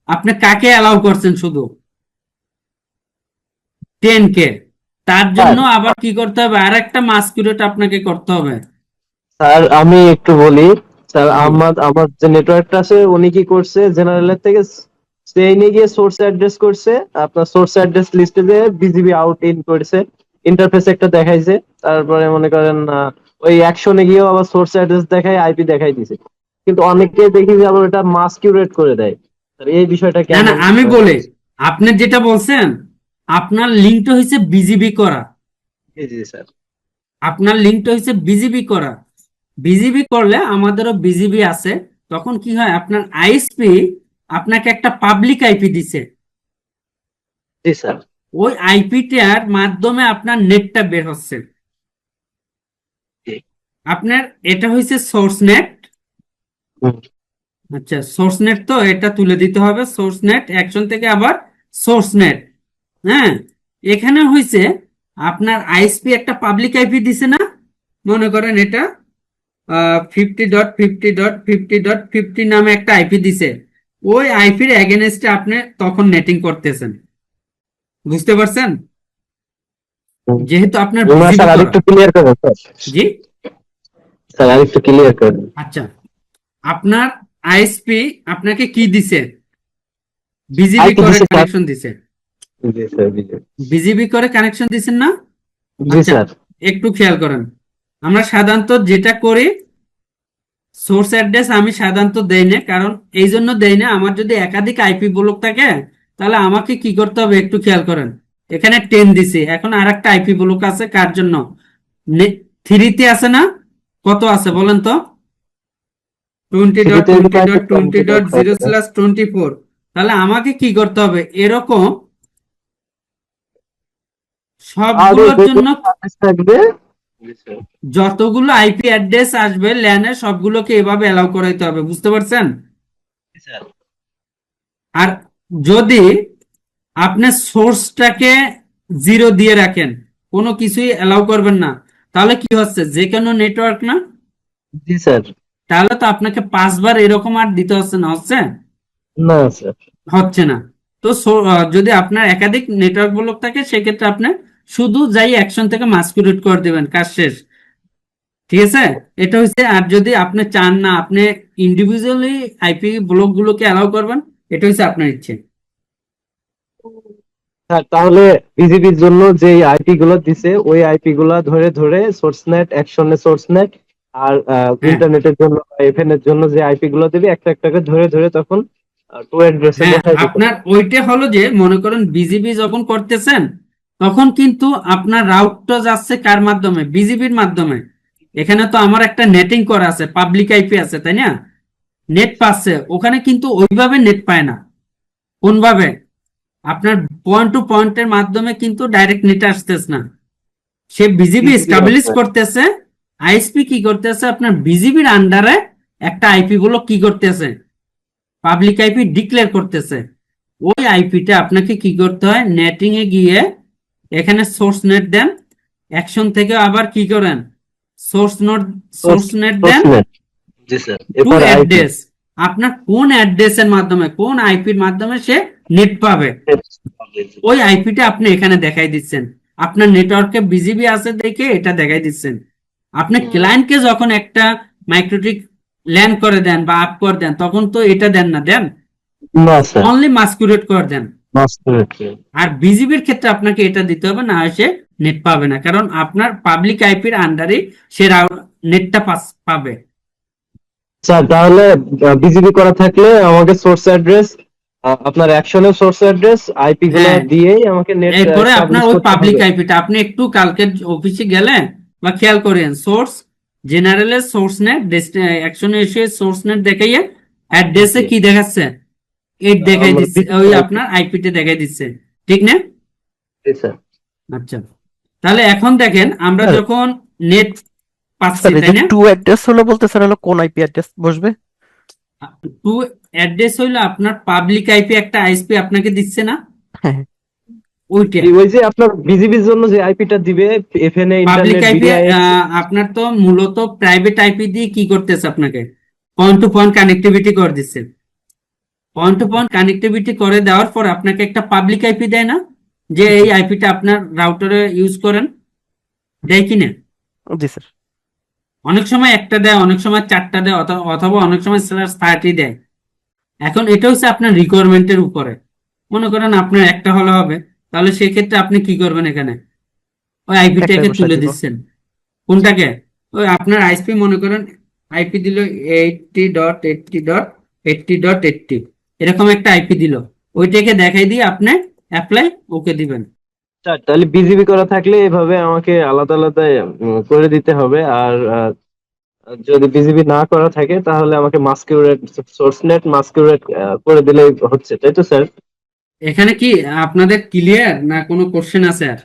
আপনি কাকে অ্যালাউ করছেন? শুধু 10 কে। তার জন্য আবার কি করতে হবে, আর একটা মাস্কুরেট আপনাকে করতে হবে। স্যার আমি একটু বলি স্যার, জি। আমার আমার যে নেটওয়ার্কটা আছে উনি কি করছে, জেনারেলের থেকে স্টেইনে গিয়ে সোর্স অ্যাড্রেস করছে, আপনার সোর্স অ্যাড্রেস লিস্টে যে বিজিবি আউট ইন করেছে, ইন্টারফেস একটা দেখাইছে, তারপরে মনে করেন ওই অ্যাকশনে গিয়েও আবার সোর্স অ্যাড্রেস দেখায়, আইপি দেখাই দিছে, কিন্তু অনেকে দেখি যে আবার ওটা মাস্কিউরেট করে দেয়। স্যার এই বিষয়টা না না, কেমন? আমি বলি, আপনি যেটা বলছেন, আপনার লিঙ্কটা হয়েছে বিজিবি করা। জি জি স্যার। আপনার লিঙ্কটা হয়েছে বিজিবি করা। বিজিবি করলে আমাদেরও বিজিবি আছে। তখন কি হয়, আপনার আইএসপি আপনাকে একটা পাবলিক আইপি দিছে, জি স্যার। ওই আইপিটার মাধ্যমে আপনার নেটটা বের হচ্ছে। জি। আপনার এটা হয়েছে সোর্স নেট। হুম। আচ্ছা, সোর্স নেট তো এটা তুলে দিতে হবে, সোর্স নেট অ্যাকশন থেকে আবার সোর্স নেট। হ্যাঁ, এখানে হয়েছে আপনার আইএসপি একটা পাবলিক আইপি দিছে না, মনে করেন এটা 50.50.50.50 নামে একটা আইপি দিছে। ওই আইপির এগেনস্টে আপনি তখন নেটিং করতেছেন। বুঝতে পারছেন? যেহেতু আপনার বিজিবি স্যার করা। আরেকটু ক্লিয়ার করেন স্যার। জি। স্যার আরেকটু ক্লিয়ার করেন। আচ্ছা, আপনার আইএসপি আপনাকে কি দিছে? বিজিবি আইপি করে দিছে স্যার। কানেকশন দিছে। জি স্যার। জি বিজিবি করে কানেকশন দিছেন না? জি আচ্ছা, স্যার। একটু খেয়াল করেন, আমরা সাধারণত যেটা করি, সোর্স অ্যাড্রেস আমি সাধারণত দেই না। কারণ এই জন্য দেই না, আমার যদি একাধিক আইপি ব্লক থাকে, তাহলে আমাকে কি করতে হবে, একটু খেয়াল করেন। এখানে 10 দিছি, এখন আর একটা আইপি ব্লক আছে, কার জন্য? 3 আছে না? কত আছে বলেন তো? 20.20.20.0/24। তাহলে আমাকে কি করতে হবে, এরকম আরো সবগুলোর জন্য থাকবে। যতগুলো আইপি অ্যাড্রেস আসবে ল্যানের, সবগুলোকে এভাবে অ্যালাউ করাইতে হবে। বুঝতে পারছেন? আর যদি আপনি সোর্সটাকে 0 দিয়ে রাখেন, কোনো কিছুই অ্যালাউ করবেন না, তাহলে কি হচ্ছে, যে কোনো নেটওয়ার্ক না, জি স্যার। তাহলে তো আপনাকে 5 বার এরকম আর দিতে হচ্ছে না, হচ্ছে না স্যার। হচ্ছে না। তো যদি আপনার একাধিক নেটওয়ার্ক ব্লক থাকে সেক্ষেত্রে আপনি শুধু যাই অ্যাকশন থেকে মাস্কুরেট করে দিবেন, কাজ শেষ। ঠিক আছে, এটা হচ্ছে। আর যদি আপনি চান না আপনি ইন্ডিভিজুয়ালি আইপি ব্লক গুলোকে অ্যালাউ করবেন, এটা হচ্ছে আপনার ইচ্ছে। স্যার তাহলে বিজিবির জন্য যে আইপি গুলো দিছে ওই আইপি গুলা ধরে ধরে সোর্স নেট, অ্যাকশনে সোর্স নেট, আর হ্যাঁ, ইন্টারনেটের জন্য এফএন এর জন্য যে আইপি গুলো দিবে একটা একটা করে ধরে ধরে তখন টু অ্যাড্রেসে হ্যাঁ, বসাই দিতে আপনার ওইটা হলো যে মনে করেন বিজিবি যখন করতেছেন তখন কিন্তু আপনার রাউটটা যাচ্ছে কার মাধ্যমে, বিজিবির মাধ্যমে। এখানে তো আমার একটা নেটিং করা আছে, পাবলিক আইপি আছে, তাই না? নেট পাচ্ছে ওখানে, কিন্তু ওইভাবে নেট পায় না। কোনভাবে? আপনার পয়েন্ট টু পয়েন্টের মাধ্যমে কিন্তু ডাইরেক্ট নেট আসতেছে না। সে বিজিবি BGP এস্টাবলিশ আছে। করতেছে, আইএসপি কি করতেছে, আপনার বিজিবির আন্ডারে একটা আইপি গুলো কি করতেছে, পাবলিক আইপি ডিক্লেয়ার করতেছে। ওই আইপিটা আপনাকে কি করতে হয়, নেটিং এ গিয়ে এখানে সোর্স নেট দেন, অ্যাকশন থেকে আবার কি করেন, সোর্স নেট দেন সোর্স নেট। জি স্যার। টু এরপর আইপি। অ্যাড্রেস। আপনার কোন অ্যাড্রেসের মাধ্যমে, কোন আইপির মাধ্যমে সে নেট পাবে, ওই আইপিটা আপনি এখানে দেখাই দিচ্ছেন। আপনার নেটওয়ার্কে বিজিবি আছে দেখে এটা দেখাই দিচ্ছেন। আপনি ক্লায়েন্টকে যখন একটা মাইক্রোটিক ল্যান্ড করে দেন বা আপ করে দেন তখন তো এটা দেন না, দেন না স্যার। অনলি মাস্কুরেট করে দেন। মাস্টার। আর বিজিবির ক্ষেত্রে আপনাকে এটা দিতে হবে, না হয় সে নেট পাবে না, কারণ আপনার পাবলিক আইপির আন্ডারে সে নেটটা পাবে। স্যার তাহলে বিজিবি করা থাকলে আমাকে সোর্স অ্যাড্রেস, আপনার অ্যাকশনের সোর্স অ্যাড্রেস, আইপি গুলো হ্যাঁ, দিয়েই আমাকে নেট এরপরে আপনার এস্টাবলিশ ওই করতে পাবলিক হবে। আইপিটা আপনি একটু কালকে অফিসে গেলেন বা খেয়াল করেন, সোর্স জেনারেলের সোর্স নেট, অ্যাকশনে এসে সোর্স নেট দেখাইয়ে অ্যাড্রেসে জি। কি দেখাচ্ছে, এইট দেখাই আমরা দিচ্ছে, BGP ওই আইপি। আপনার আইপিতে দেখাই দিচ্ছে। ঠিক না? জি স্যার। আচ্ছা, তাহলে এখন দেখেন আমরা স্যার যখন নেট পাচ্ছি, স্যার এই তাই যে না? টু অ্যাড্রেস হলো বলতেছেন হলো কোন আইপি অ্যাড্রেস বসবে? টু অ্যাড্রেস হইলো আপনার পাবলিক আইপি একটা আইএসপি আপনাকে দিচ্ছে না, হ্যাঁ ওইটা ওই যে আপনার বিজিবির জন্য যে আইপিটা দিবে, এফএনএ, পাবলিক ইন্টারনেট, আইপি। বিডিআইএস। আপনার তো মূলত প্রাইভেট আইপি দিয়ে কি করতেছে, আপনাকে পয়েন্ট টু পয়েন্ট কানেক্টিভিটি করে দিচ্ছে। পয়েন্ট টু পয়েন্ট কানেক্টিভিটি করে দেওয়ার পর আপনাকে একটা পাবলিক আইপি দেয় না, যে এই আইপিটা আপনার রাউটারে ইউজ করেন, দেয় কিনা? জি স্যার। অনেক সময় একটা দেয়, অনেক সময় 4টা দেয়, অথবা অনেক সময় /30 দেয়। এখন এটা হচ্ছে আপনার রিকোয়ারমেন্টের উপরে। মনে করেন আপনার একটা হলে হবে, তাহলে সেক্ষেত্রে আপনি কি করবেন, এখানে ওই একটাই আইপিটাকে বসাই তুলে দিব। দিচ্ছেন। কোনটাকে? ওই আপনার আইএসপি মনে করেন আইপি দিল 80.80.80.80, এরকম একটা আইপি দিল, ওইটাকে দেখাই দিয়ে আপনি অ্যাপ্লাই ওকে দিবেন। স্যার তাহলে বিজিবি করা থাকলে এভাবে আমাকে আলাদা আলাদা করে দিতে হবে। আর যদি বিজিবি না করা থাকে তাহলে আমাকে মাস্কিউরেট, সোর্স নেট মাস্কিউরেট করে দিলেই হচ্ছে, তাই তো স্যার? এখানে কি আপনাদের ক্লিয়ার না কোনো কোশ্চেন আছে আর?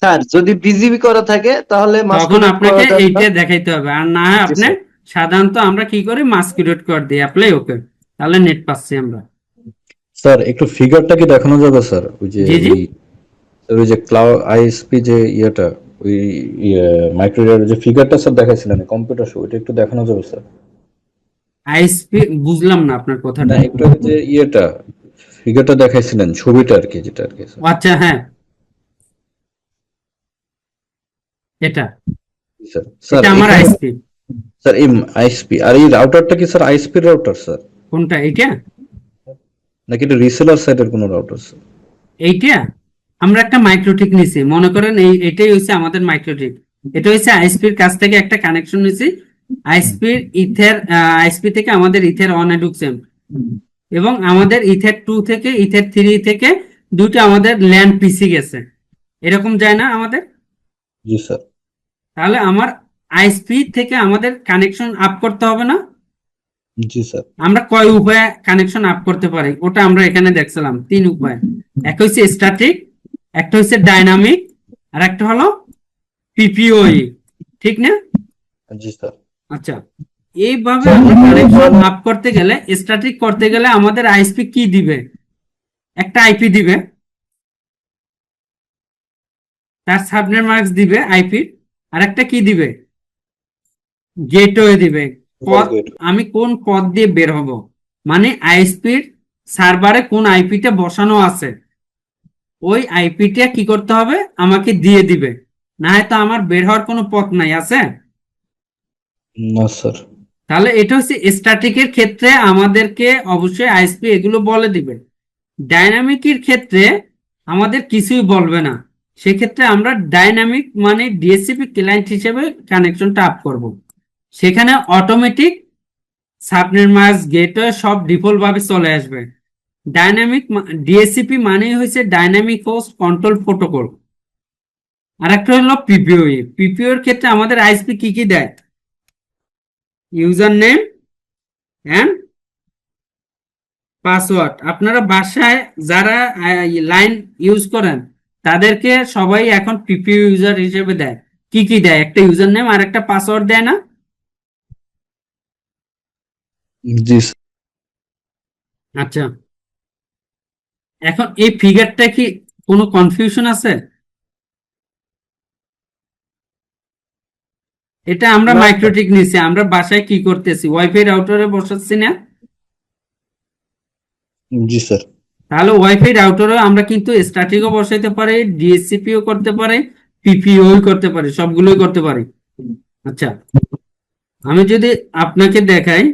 স্যার যদি বিজিবি করা থাকে তাহলে তখন মাস্কিউরেট আপনাকে করাটা। এইটা দেখাইতে হবে, আর না হয় জি আপনি স্যার। সাধারণত আমরা কি করি, মাস্কুরেট করে দিই অ্যাপ্লাই ওকে, তাহলে নেট পাচ্ছি আমরা। স্যার একটু ফিগারটা কি দেখানো যাবে স্যার? ওই যে জি জি, ওই যে ক্লাউড আইএসপি যে ইয়েটা, ওই মাইক্রোওয়েভ যে ফিগারটা স্যার দেখাইছিলেন কম্পিউটার শো, ওটা একটু দেখানো যাবে স্যার? আইএসপি বুঝলাম না আপনার কথাটা। না একটু আগে যে ইয়েটা ফিগারটা দেখাইছিলেন, ছবিটা আর কি, যেটা আর কি স্যার। ও আচ্ছা, হ্যাঁ, এটা স্যার স্যার এটা আমার এখানে আইএসপি। স্যার এই আইএসপি আর এই রাউটারটা কি স্যার আইএসপি রাউটার স্যার, কোনটা, এইটা? নাকি এটা রিসেলার সাইটের কোনো রাউটার স্যার? এইটা আমরা একটা মাইক্রোটিক নিছি, মনে করেন এটাই হচ্ছে আমাদের মাইক্রোটিক। এটা হচ্ছে আইএসপির কাছ থেকে একটা কানেকশন নিছি, আইএসপির ইথের, আইএসপি থেকে আমাদের ইথের 1 এ ঢুকছে, এবং আমাদের ইথের 2 থেকে ইথের 3 থেকে দুটো আমাদের ল্যান্ড পিসি গেছে, এরকম যায় না আমাদের? জি স্যার। তাহলে আমার আইএসপি থেকে আমাদের কানেকশন আপ করতে হবে না? জি স্যার। আমরা কয় উপায়ে কানেকশন আপ করতে পারি ওটা আমরা এখানে দেখছিলাম, 3 উপায়। একটা হচ্ছে স্ট্যাটিক, একটা হচ্ছে ডাইনামিক, আর একটা হলো পিপিওই, ঠিক না? জি স্যার। আচ্ছা, এইভাবে আমরা কানেকশন আপ করতে গেলে, স্ট্যাটিক করতে গেলে আমাদের আইএসপি কি দিবে, একটা আইপি দিবে, তার সাবনেট মাস্ক দিবে আইপির, আর একটা কি দিবে, গেটওয়ে দিবে। পথ, গেট। আমি কোন পথ দিয়ে বের হব, মানে আইএসপির সার্ভারে কোন আইপিটা বসানো আছে ওই আইপিটা কি করতে হবে, আমাকে দিয়ে দিবে, না হয় তো আমার বের হওয়ার কোনো পথ নাই আছে। না স্যার। তাহলে এটা হচ্ছে স্ট্যাটিকের ক্ষেত্রে আমাদেরকে অবশ্যই আইএসপি এগুলো বলে দিবে। ডাইনামিকের ক্ষেত্রে আমাদের কিছুই বলবে না, সেক্ষেত্রে আমরা ডাইনামিক মানে ডিএসসিপি ক্লায়েন্ট হিসেবে কানেকশনটা আপ করব। সেখানে অটোমেটিক সাবনেট মাস্ক গেটওয়ে সব ডিফল্ট ভাবে চলে আসবে। ডাইনামিক ডিএসসিপি মানেই হচ্ছে ডাইনামিক হোস্ট কন্ট্রোল প্রোটোকল। আর একটা হলো পিপিওই। পিপিও এর ক্ষেত্রে আমাদের আইএসপি কি কি দেয়, ইউজার নেম এন্ড পাসওয়ার্ড। আপনারা বাসায় যারা লাইন ইউজ করেন তাদেরকে সবাই এখন পিপিও ইউজার হিসেবে দেয়। কি কি দেয়, একটা ইউজার নেম আর একটা পাসওয়ার্ড দেয় না? জি স্যার। আচ্ছা, এখন এই ফিগারটা কি কোনো কনফিউশন আছে? এটা আমরা না, মাইক্রোটিক নিছি, আমরা বাসায় কি করতেছি, ওয়াইফাই রাউটারে বসাচ্ছি না? জি স্যার। তাহলে ওয়াইফাই রাউটারও আমরা কিন্তু স্ট্যাটিকও বসাইতে পারি, ডিএসসিপিও করতে পারি, পিপিও করতে পারি, সবগুলোই করতে পারি। আচ্ছা, আমি যদি আপনাকে দেখাই,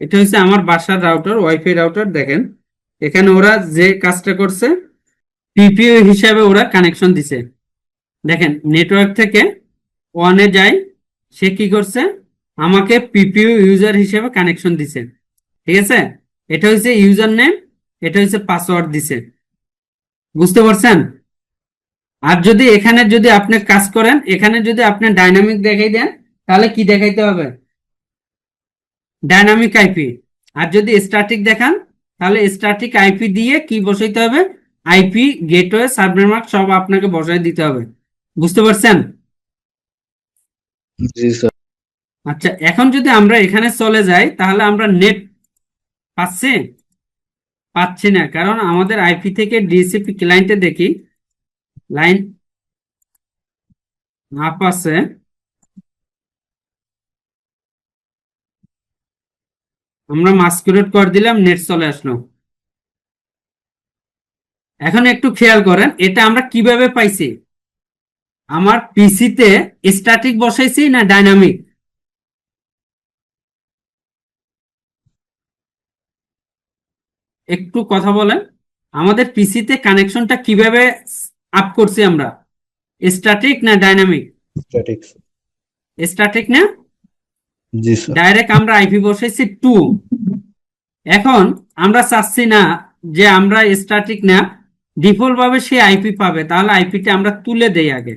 এটা হচ্ছে আমার বাসার রাউটার, ওয়াইফাই রাউটার। দেখেন এখানে ওরা যে কাজটা করছে, পিপিও হিসাবে ওরা কানেকশন দিছে। দেখেন নেটওয়ার্ক থেকে ওয়ানে যায়, সে কি করছে, আমাকে পিপিও ইউজার হিসেবে কানেকশন দিছে। ঠিক আছে, এটা হচ্ছে ইউজার নেম, এটা হচ্ছে পাসওয়ার্ড দিছে। বুঝতে পারছেন? আর যদি এখানে যদি আপনি কাজ করেন, এখানে যদি আপনি ডাইনামিক দেখাই দেন, তাহলে কি দেখাইতে হবে, ডাইনামিক আইপি। আর যদি স্ট্যাটিক দেখান, তাহলে স্ট্যাটিক আইপি দিয়ে কি বসাইতে হবে, আইপি গেটওয়ে সাবনেট মাস্ক সব আপনাকে বসাই দিতে হবে। বুঝতে পারছেন? জি স্যার। আচ্ছা, এখন যদি আমরা এখানে চলে যাই, তাহলে আমরা নেট পাচ্ছি, পাচ্ছি না, কারণ আমাদের আইপি থেকে ডিসিপি ক্লায়েন্টে দেখি লাইন আপ আছে। আমরা মাস্কুলেট করে দিলাম, নেট চলে আসলো। এখন একটু খেয়াল করেন এটা আমরা কিভাবে পাইছি, আমার পিসিতে স্ট্যাটিক বসাইছি না ডাইনামিক? একটু কথা বলেন, আমাদের পিসিতে কানেকশনটা কিভাবে আপ করছি আমরা, স্ট্যাটিক না ডাইনামিক? স্ট্যাটিক্স। স্ট্যাটিক না? জি স্যার। ডাইরেক্ট আমরা আইপি বসাইছি 2। এখন আমরা চাচ্ছি না যে আমরা স্ট্যাটিক না, ডিফল্ট ভাবে সে আইপি পাবে, তাহলে আইপিটা আমরা তুলে দেই আগে।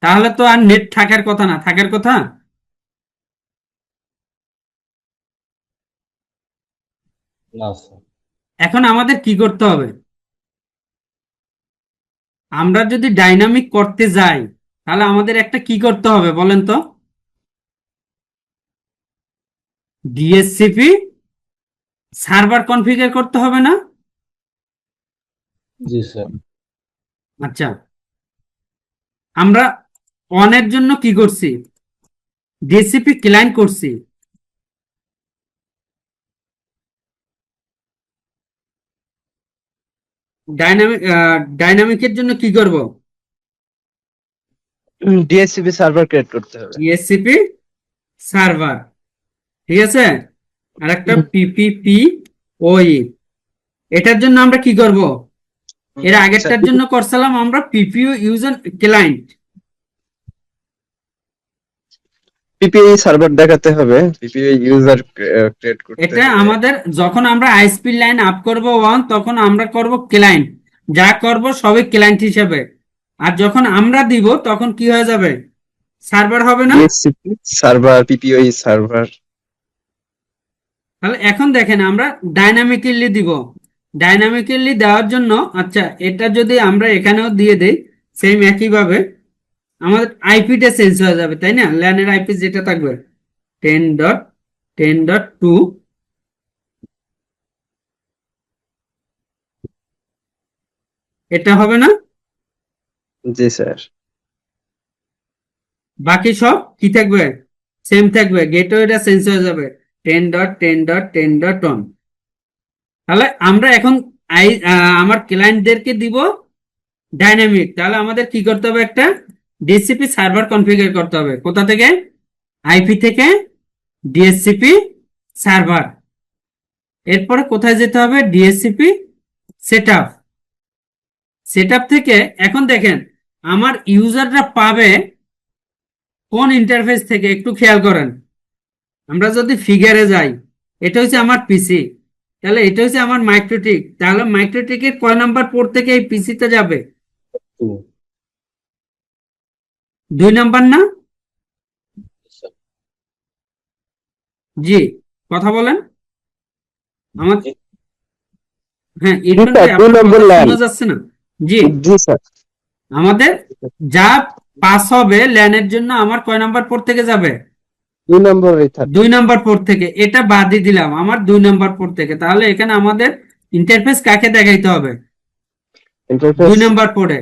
তাহলে তো আর নেট থাকার কথা না, থাকার কথা। না স্যার। এখন আমাদের কি করতে হবে, আমরা যদি ডাইনামিক করতে যাই তাহলে আমাদের একটা কি করতে হবে বলেন তো, ডিএসসিপি সার্ভার কনফিগার করতে হবে না? জি স্যার। আচ্ছা, আমরা অনের জন্য কি করছি, ডিএসসিপি ক্লায়েন্ট করছি। ডাইনামিক ডাইনামিকের জন্য কি করব, ডিএসসিপি সার্ভার ক্রিয়েট করতে হবে। DSCP server. ঠিক আছে, আর একটা পিপিপি ওই, এটার জন্য আমরা কি করব, এর আগেরটার জন্য করছিলাম আমরা পিপিও ইউজার ক্লায়েন্ট। পিপিআই সার্ভার দেখাতে হবে, পিপিআই ইউজার ক্রিয়েট করতে এটা হবে। আমাদের যখন আমরা আইএসপি লাইন আপ করব ওয়ান, তখন আমরা করব ক্লায়েন্ট, যা করব সবই ক্লায়েন্ট হিসেবে। আর যখন আমরা দিব তখন কি হয়ে যাবে, সার্ভার হবে না? DSCP server, PPI server. তাহলে এখন দেখেন আমরা ডাইনামিক্যালি দিব। ডাইনামিক্যালি দেওয়ার জন্য, আচ্ছা এটা যদি আমরা এখানেও দিয়ে দেই সেম একইভাবে, আমাদের আইপিটা চেঞ্জ হয়ে যাবে, তাই না? ল্যানের আইপি যেটা থাকবে 10.10.2, এটা হবে না? জি স্যার। বাকি সব কি থাকবে? সেম থাকবে, গেটওয়েটা চেঞ্জ হয়ে যাবে 10.10.10.1। তাহলে আমরা এখন আমার ক্লায়েন্টদেরকে দিব ডাইনামিক। তাহলে আমাদের কি করতে হবে? একটা ডিএসসিপি সার্ভার কনফিগার করতে হবে। কোথা থেকে? আইপি থেকে ডিএসসিপি সার্ভার। এরপরে কোথায় যেতে হবে? DSCP setup. সেটআপ থেকে এখন দেখেন আমার ইউজাররা পাবে কোন ইন্টারফেস থেকে, একটু খেয়াল করেন। আমরা যদি ফিগারে যাই, এটা হচ্ছে আমার পিসি, তাহলে এটা হচ্ছে আমার মাইক্রোটিক। তাহলে মাইক্রোটিকের কয় নাম্বার পোর্ট থেকে এই পিসিতে যাবে? 2। 2 নাম্বার না? জি, কথা বলেন আমার। জি। হ্যাঁ, জি ইরফান স্যার, ভাই 2 আপনার নম্বর কথা ল্যান। শোনা যাচ্ছে না? জি, জি স্যার। আমাদের যা পাস হবে ল্যানের জন্য আমার কয় নাম্বার পোর্ট থেকে যাবে? 2 নম্বর ইথার। 2 নাম্বার পোর্ট থেকে। এটা বাদই দিলাম, আমার 2 নাম্বার পোর্ট থেকে। তাহলে এখানে আমাদের ইন্টারফেস কাকে দেখাইতে হবে? 2 ইন্টারফেস নাম্বার পোর্টে।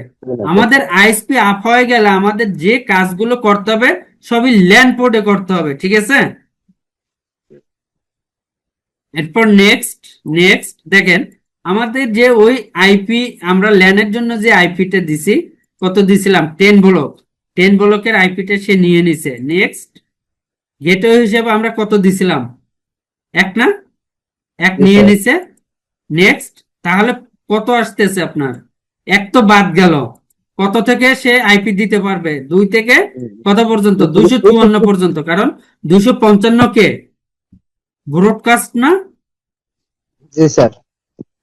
আমাদের আইএসপি আপ হয়ে গেলে আমাদের যে কাজগুলো করতে হবে সবই ল্যান পোর্টে করতে হবে, ঠিক আছে? এরপর নেক্সট নেক্সট দেখেন আমাদের যে ওই আইপি, আমরা ল্যানের জন্য যে আইপিটা দিছি, কত দিছিলাম? 10 ব্লক। 10 ব্লকের আইপিটা সে নিয়ে নিছে। নেক্সট গেটওয়ে হিসেবে আমরা কত দিছিলাম? 1 না? 1 জি নিয়ে স্যার। নিছে। নেক্সট তাহলে কত আসতেছে আপনার? 1 তো বাদ গেল। কত থেকে সে আইপি দিতে পারবে? 2 থেকে কত পর্যন্ত? 254 পর্যন্ত। কারণ 255 কে ব্রডকাস্ট না? জি স্যার।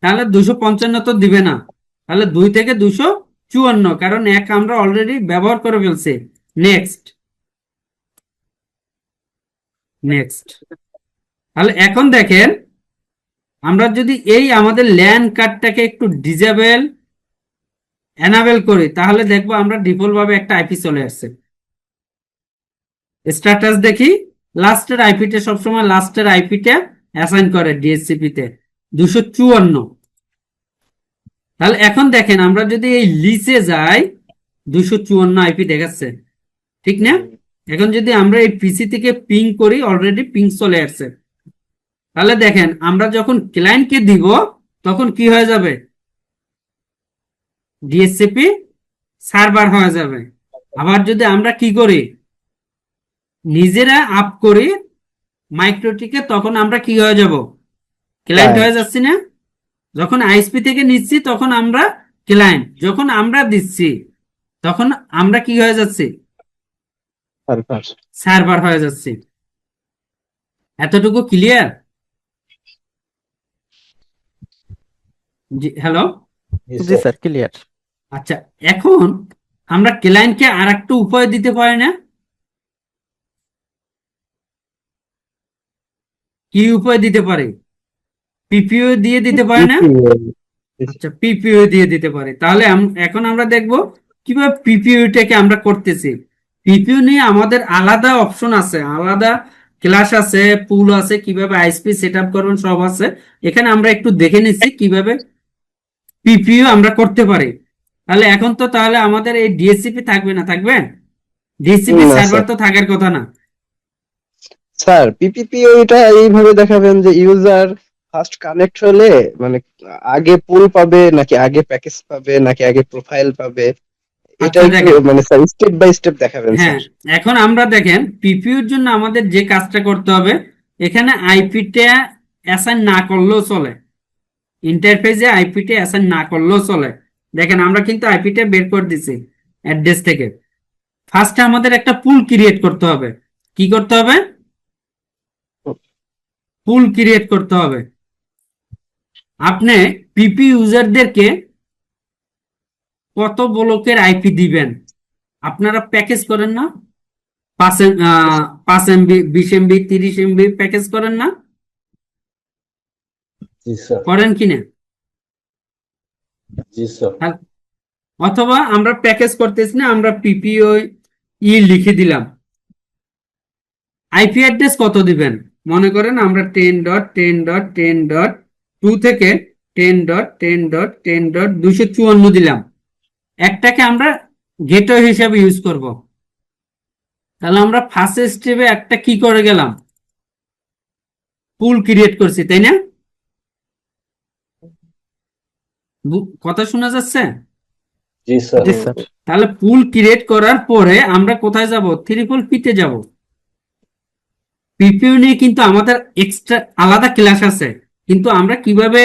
তাহলে 255 তো দিবে না। তাহলে 2 থেকে 254, কারণ 1 আমরা অলরেডি ব্যবহার করে ফেলছি। নেক্সট নেক্সট তাহলে এখন দেখেন আমরা যদি এই আমাদের ল্যান কার্ডটাকে একটু ডিজেবল এনাবেল করি, তাহলে দেখবো আমরা ডিফল্ট ভাবে একটা আইপি চলে আসছে। স্ট্যাটাস দেখি, লাস্টের আইপিটা সবসময় লাস্টের আইপিটা অ্যাসাইন করে ডিএসসিপি তে 254। তাহলে এখন দেখেন আমরা যদি এই লিসে যাই, 254 আইপি দেখাচ্ছে, ঠিক না? এখন যদি আমরা এই পিসি থেকে পিং করি, অলরেডি পিং চলে আসছে। তাহলে দেখেন আমরা যখন ক্লায়েন্টকে দিব তখন কি হয়ে যাবে? ডিএসসিপি সার্ভার হয়ে যাবে। আবার যদি আমরা কি করি, নিজেরা আপ করি মাইক্রোটিকে, তখন আমরা কি হয়ে যাব? ক্লায়েন্ট হয়ে যাচ্ছি না? যখন আইএসপি থেকে নিচ্ছি তখন আমরা ক্লায়েন্ট, যখন আমরা দিচ্ছি তখন আমরা কি হয়ে যাচ্ছি? সার্ভার। সার্ভার হয়ে যাচ্ছি। এতটুকু ক্লিয়ার? জি, হ্যালো। জি জি স্যার। Sir, clear. আচ্ছা, এখন আমরা ক্লায়েন্টকে আর একটা উপায় দিতে পারি না? কি উপায় দিতে পারি? পিপিও দিয়ে দিতে পারি না? আচ্ছা, পিপিও দিয়ে দিতে পারি। তাহলে এখন আমরা দেখব কিভাবে পিপিওটাকে আমরা করতেছি। পিপিও নিয়ে আমাদের আলাদা অপশন আছে, আলাদা ক্লাস আছে, পুল আছে, কিভাবে আইএসপি সেট আপ করবেন সব আছে। এখানে আমরা একটু দেখে নিচ্ছি কিভাবে পিপিও আমরা করতে পারি। তাহলে এখন তো তাহলে আমাদের এই ডিএসসিপি থাকবে না? থাকবে? ডিএসসিপি না সার্ভার স্যার। তো থাকার কথা না। স্যার পিপিপি ওইটা এইভাবে দেখাবেন যে ইউজার ফার্স্ট কানেক্ট হলে মানে আগে পুল পাবে নাকি আগে প্যাকেজ পাবে নাকি আগে প্রোফাইল পাবে, এটা আচ্ছা একটু দেখেন, মানে স্যার স্টেপ বাই স্টেপ দেখাবেন হ্যাঁ, স্যার। এখন আমরা দেখেন পিপিইউর জন্য আমাদের যে কাজটা করতে হবে, এখানে আইপিটা অ্যাসাইন না করলেও চলে, ইন্টারফেসে আইপিটা অ্যাসাইন না করলেও চলে। দেখেন আমরা কিন্তু আইপিটা বের করে দিছি অ্যাড্রেস থেকে। ফার্স্টে আমাদের একটা পুল ক্রিয়েট করতে হবে। কি করতে হবে? পুল ক্রিয়েট করতে হবে। আপনি পিপি ইউজারদেরকে কত ব্লকের আইপি দিবেন? আপনারা প্যাকেজ করেন না? 5 MB, 20 MB, 30 MB প্যাকেজ করেন না? জি স্যার। করেন কিনা? জি স্যার। অথবা আমরা প্যাকেজ করতেছি না, আমরা পিপিও লিখে দিলাম। আইপি অ্যাড্রেস কত দিবেন? মনে করেন আমরা 10.10.10.2 থেকে 10.10.10.254 দিলাম। একটাকে আমরা গেটওয়ে হিসাবে ইউজ করব। তাহলে আমরা ফার্স্ট স্টেপে একটা কি করে গেলাম, পুল ক্রিয়েট করছি, তাই না? কথা শোনা যাচ্ছে? জি স্যার। জি স্যার। তাহলে পুল ক্রিয়েট করার পরে আমরা কোথায় যাব? ট্রিপল পিতে যাব। পিপিইউ নিয়ে কিন্তু আমাদের এক্সট্রা আলাদা ক্লাস আছে, কিন্তু আমরা কিভাবে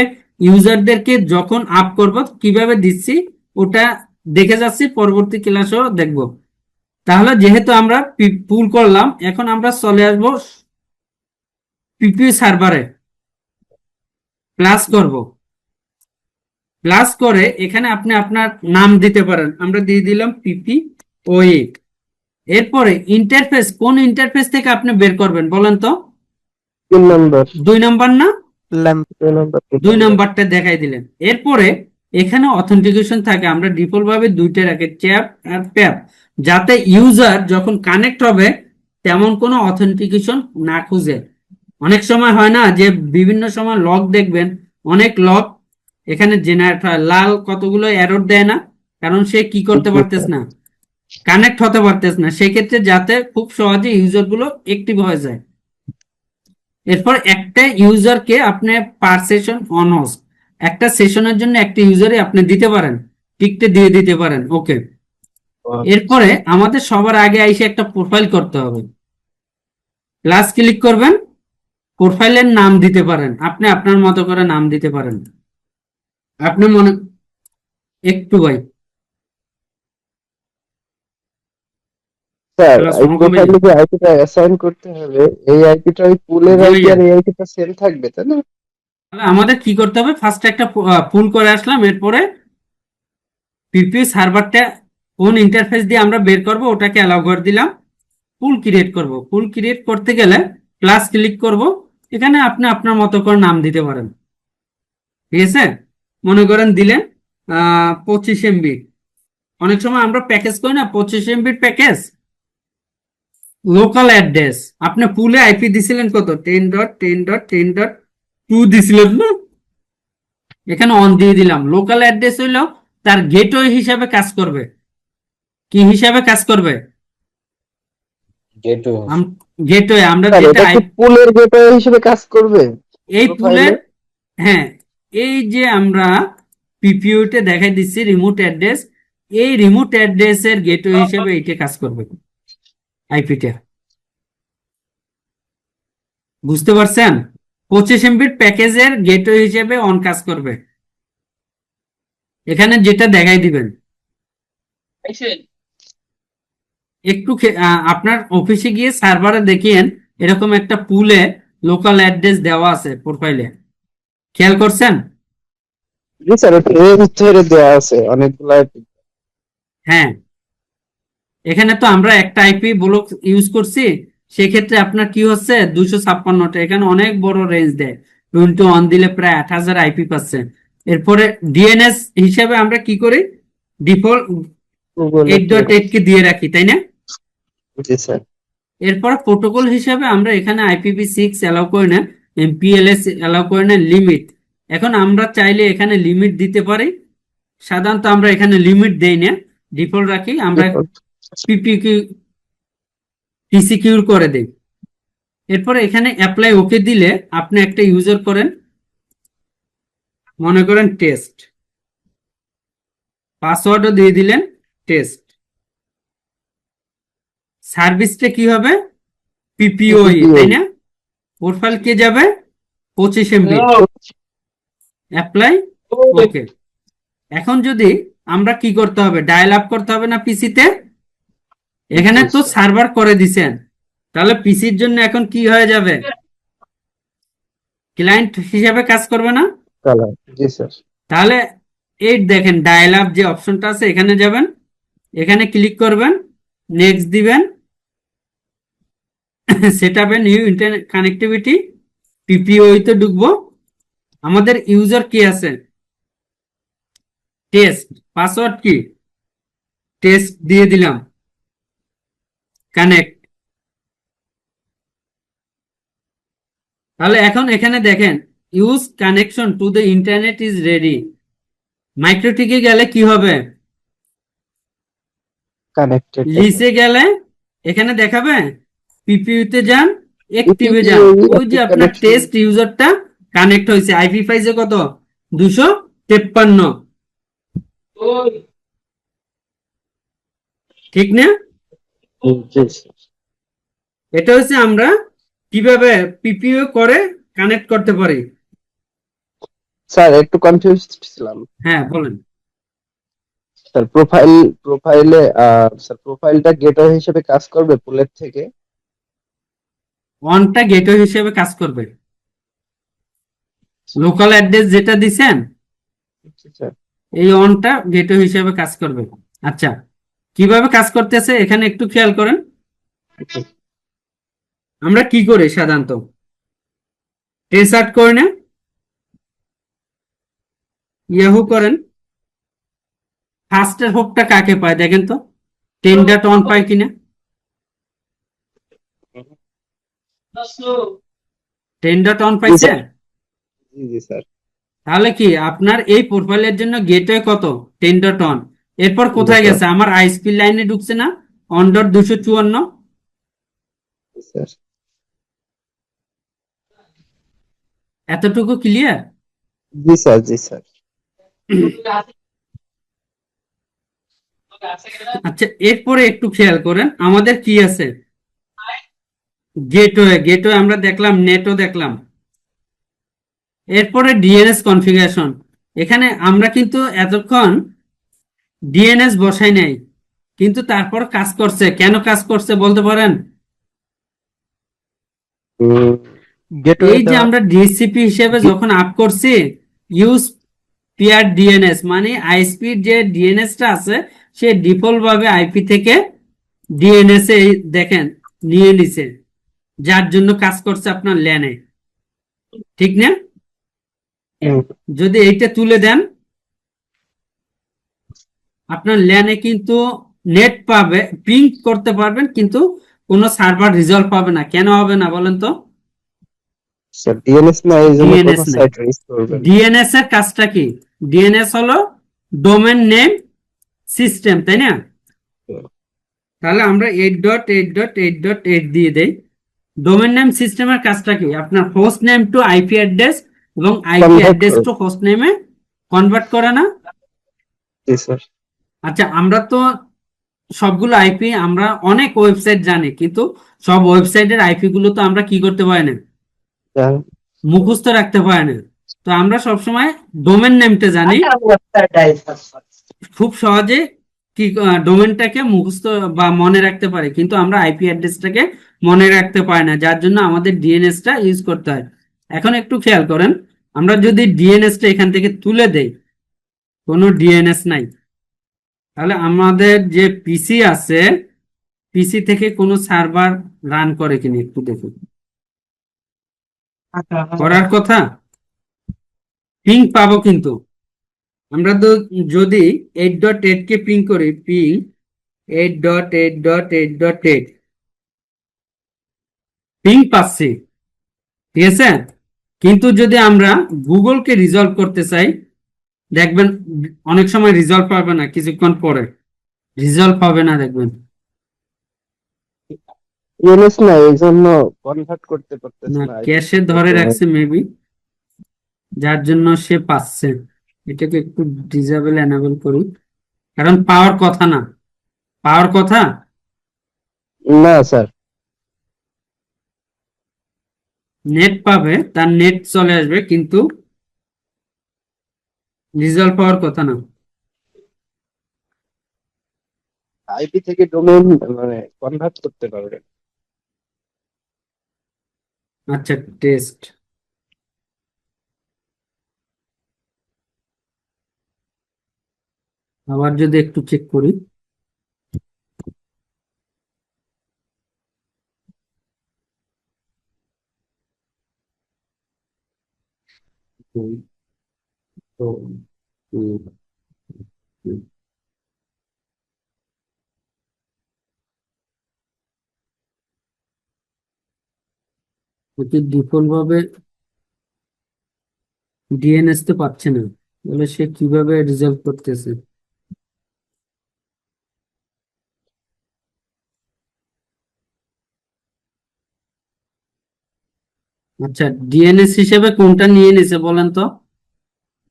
ইউজারদেরকে যখন আপ করব কিভাবে দিচ্ছি ওটা দেখে যাচ্ছি, পরবর্তী ক্লাসও দেখব। তাহলে যেহেতু আমরা পুল করলাম, এখন আমরা চলে আসব পিপিইউ সার্ভারে, প্লাস করব। প্লাস করে এখানে আপনি আপনার নাম দিতে পারেন, আমরা দিয়ে দিলাম পিপিওই। এরপরে ইন্টারফেস, কোন ইন্টারফেস থেকে আপনি বের করবেন বলেন তো? 3 নম্বর। 2 নম্বর না? ল্যাম্প। 2 নম্বর। 2 নম্বরটা দেখাই দিলেন। এরপরে এখানে অথেন্টিকেশন থাকে, আমরা ডিফল্ট ভাবে দুইটা রাখি, ট্যাপ আর ট্যাপ, যাতে ইউজার যখন কানেক্ট হবে তেমন কোনো অথেন্টিকেশন না খুঁজে। অনেক সময় হয় না যে বিভিন্ন সময় লগ দেখবেন, অনেক লগ এখানে জেনারেট হয়, লাল কতগুলো এরর দেয় না, কারণ সে কি করতে পারতেছ না, কানেক্ট হতে পারতেছ না। সেক্ষেত্রে যাতে খুব সহজে ইউজার গুলো অ্যাক্টিভ হয়ে যায়। এরপর একটা ইউজারকে আপনি পার সেশন অন হোস্ট, একটা সেশনের জন্য একটা ইউজারই আপনি দিতে পারেন, টিকতে দিয়ে দিতে পারেন। ওকে, এরপরে আমাদের সবার আগে এসে একটা প্রোফাইল করতে হবে। প্লাস ক্লিক করবেন, প্রোফাইলের নাম দিতে পারেন, আপনি আপনার মতো করে নাম দিতে পারেন। আপনি মনে একটু ভাই স্যার, প্লাস এই কমে প্রোফাইলে যে আইপিটা অ্যাসাইন করতে হবে, এই আইপিটা ওই পুলের আইপি আর এই আইপিটা সেম থাকবে, তাই না? তাহলে আমাদের কি করতে হবে, ফার্স্ট একটা পুল করে আসলাম, এরপরে পিপি সার্ভারটা কোন ইন্টারফেস দিয়ে আমরা বের করব ওটাকে অ্যালাউ করে দিলাম। পুল ক্রিয়েট করব, পুল ক্রিয়েট করতে গেলে প্লাস ক্লিক করব, এখানে আপনি আপনার মতো করে নাম দিতে পারেন। ঠিক আছে, মনে করেন দিলেন 25 MB। অনেক সময় আমরা প্যাকেজ করি না, 25 MB প্যাকেজ। লোকাল অ্যাড্রেস, আপনি পুলে আইপি দিছিলেন কত, 10.10.10.2 দিছিলেন না? এখানে অন দিয়ে দিলাম। লোকাল অ্যাড্রেস হইলো তার গেটওয়ে হিসাবে কাজ করবে। কি হিসাবে কাজ করবে? গেটওয়ে। গেটওয়ে। আমরা স্যার, যেটা এটা কি পুলের গেটওয়ে হিসেবে কাজ করবে এই পুলের, প্রোফাইলে? হ্যাঁ, এই যে আমরা পিপিইউ তে দেখাই দিচ্ছি রিমোট অ্যাড্রেস, এই রিমোট অ্যাড্রেস এর গেটওয়ে হিসেবে এইটা কাজ করবে, আইপিটা। বুঝতে পারছেন? 25 MB প্যাকেজের গেটওয়ে হিসেবে অন কাজ করবে। এখানে যেটা দেখাই দিবেন, একটু আপনার অফিসে গিয়ে সার্ভারে দেখিয়েন, এরকম একটা পুলে লোকাল অ্যাড্রেস দেওয়া আছে প্রোফাইলে, খেয়াল করছেন? জি স্যার, ওটা এর ভিতরে দেওয়া আছে অনেকগুলো আইপি। হ্যাঁ, এখানে তো আমরা একটা আইপি ব্লক ইউজ করছি, সেক্ষেত্রে আপনার কি হচ্ছে 256টা, এখানে অনেক বড় রেঞ্জ দেয়। 21 দিলে প্রায় 8,000 আইপি পাচ্ছে। এরপরে ডিএনএস হিসেবে আমরা কি করি, ডিফল্ট গুগল 8.8 কে দিয়ে রাখি, তাই না? জি স্যার। এরপর প্রোটোকল হিসেবে আমরা এখানে IPv6 অ্যালাউ করি না, MPLS অ্যালাউ করি না, লিমিট। এখন আমরা চাইলে এখানে লিমিট দিতে পারি, সাধারণত আমরা এখানে লিমিট দেই না, ডিফল্ট রাখি, আমরা পিপিকিউ টিসিকিউর করে দেই। এরপরে এখানে অ্যাপ্লাই ওকে দিলে আপনি একটা ইউজার করেন, মনে করেন টেস্ট, পাসওয়ার্ডও দিয়ে দিলেন টেস্ট। সার্ভিসটা কি হবে, পিপিওই, তাই না? প্রোফাইল কে যাবে 25 MB, অ্যাপ্লাই ওকে। এখন যদি আমরা কি করতে হবে, ডায়াল আপ করতে হবে না পিসিতে? এখানে তো সার্ভার করে দিছেন, তাহলে পিসির জন্য এখন কি হয়ে যাবে, ক্লায়েন্ট হিসেবে কাজ করবে না? জি স্যার। তাহলে এই দেখেন ডায়াল আপ যে অপশনটা আছে, এখানে যাবেন, এখানে ক্লিক করবেন, নেক্সট দিবেন, সেট আপে নিউ ইন্টারনেট কানেক্টিভিটি, পিপিওই তে ঢুকবো। আমাদের ইউজার কি আছে, টেস্ট, পাসওয়ার্ড কি টেস্ট দিয়ে দিলাম, কানেক্ট। তাহলে এখন এখানে দেখেন use connection to the internet is ready. মাইক্রোটিকে গেলে কি হবে? কানেক্টেড লিসে গেলে এখানে দেখাবে, পিপিইউ তে যান, অ্যাক্টিভে ইপিপি যান, ওই যে অ্যাক্টিভ আপনার কানেকশন। টেস্ট ইউজারটা কানেক্ট হয়েছে। আইপি পাইছে কত? 253। ঠিক না? জি এটা হচ্ছে আমরা কিভাবে পিপিইউ করে কানেক্ট করতে পারি। স্যার, একটু কনফিউজ ছিলাম। হ্যাঁ বলেন। স্যার, স্যার প্রোফাইলটা গেটওয়ে হিসেবে কাজ করবে পুলের থেকে? অনটা গেটওয়ে হিসেবে কাজ করবে। লোকাল অ্যাড্রেস যেটা দিছেন, স্যার এই অনটা গেটওয়ে হিসেবে কাজ করবে। আচ্ছা, কিভাবে কাজ করতেছে এখানে একটু খেয়াল করেন। আমরা কি করি সাধারণত? রিসার্চ করে না, ইয়াহু করেন, ফার্স্টের হোপটা কাকে পায় দেখেন তো, 10.1 পায় কিনা? 10.1 জি পাইছে। স্যার। জি স্যার। তাহলে কি আপনার এই প্রোফাইলের জন্য গেটওয়ে কত? 10.1। এরপর কোথায় স্যার গেছে? আমার আইএসপি লাইনে ঢুকছে না, অন ডট 254। স্যার এতটুকু ক্লিয়ার? জি স্যার। জি স্যার। আচ্ছা, এরপরে একটু খেয়াল করেন আমাদের কি আছে। গেটওয়ে, গেটওয়ে আমরা দেখলাম, নেটও দেখলাম। এরপরে ডিএনএস কনফিগারেশন। এখানে আমরা কিন্তু এতক্ষণ ডিএনএস বসাই নাই, কিন্তু তারপর কাজ করছে। কেন কাজ করছে বলতে পারেন? গেটওয়ে এই যে দেওয়া। আমরা ডিএসসিপি হিসেবে যখন আপ করছি, ইউজ পিয়ার ডিএনএস, মানে আইএসপির যে ডিএনএসটা আছে সে ডিফল্ট ভাবে আইপি থেকে ডিএনএস এ দেখেন নিয়ে নিছে, যার জন্য কাজ করছে আপনার ল্যানে। ঠিক না? যদি এইটা তুলে দেন, আপনার ল্যানে কিন্তু নেট পাবে, পিং করতে পারবেন, কিন্তু কোনো সার্ভার রিজলভ পাবে না। কেন হবে না বলেন তো? স্যার ডিএনএস না, এই জন্য কোনো ডিএনএস নাই। সাইট রিস্ক করবেন। ডিএনএস এর কাজটা কি? ডিএনএস হলো ডোমেন নেম সিস্টেম, তাই না? তাহলে আমরা 8.8.8.8 দিয়ে দেই। ডোমেন নেম সিস্টেমের কাজটা কি? আপনার host name to IP address এবং আইপি কনভার্ট অ্যাড্রেস করবেন। টু হোস্ট নেমে কনভার্ট করে না? জি স্যার। আচ্ছা, আমরা তো সবগুলো আইপি, আমরা অনেক ওয়েবসাইট জানি, কিন্তু সব ওয়েবসাইটের আইপি গুলো তো আমরা কি করতে পারি না, স্যার মুখস্থ রাখতে পারি না। তো আমরা সবসময় ডোমেন নেমটা জানি, খুব সহজে কি ডোমেনটাকে মুখস্থ বা মনে রাখতে পারি, কিন্তু আমরা আইপি অ্যাড্রেসটাকে মনে রাখতে পারি না, যার জন্য আমাদের ডিএনএসটা ইউজ করতে হয়। এখন একটু খেয়াল করেন, আমরা যদি ডিএনএসটা এখান থেকে তুলে দেই, কোনো ডিএনএস নাই, তাহলে আমাদের যে পিসি আছে, পিসি থেকে কোনো সার্ভার রান করে কিনা একটু দেখুন। করার কথা, পিং পাবো কিন্তু। আমরা তো যদি 8.8 কে পিং করি, পিং 8.8.8.8, পিং পাচ্ছি, ঠিক আছে। কিন্তু যদি আমরা গুগলকে রিজলভ করতে চাই, দেখবেন অনেক সময় রিজলভ পাবে না, কিছুক্ষণ পরে রিজলভ হবে না দেখবেন। ডিএনএস না, এই জন্য কনভার্ট করতে পারতেছে না, না আইপি ক্যাশে থেকে ধরে ডোমেন। রাখছে মেবি, যার জন্য সে পাচ্ছে। এটাকে একটু ডিসেবল এনাবেল করি, কারণ পাওয়ার কথা না, পাওয়ার কথা। না স্যার। নেট পাবে, তার নেট চলে আসবে, কিন্তু রিজলভ পাওয়ার কথা না। আইপি থেকে ডোমেন মানে কনভার্ট করতে পারবেন। আচ্ছা, টেস্ট আবার যদি একটু চেক করি। হুম, তো, হুম, হুম। এটি ডিফল্ট ভাবে ডিএনএস তো পাচ্ছে না, বলে সে কিভাবে রিজলভ করতেছে। আচ্ছা, ডিএনএস হিসেবে কোনটা নিয়ে নিছে বলেন তো?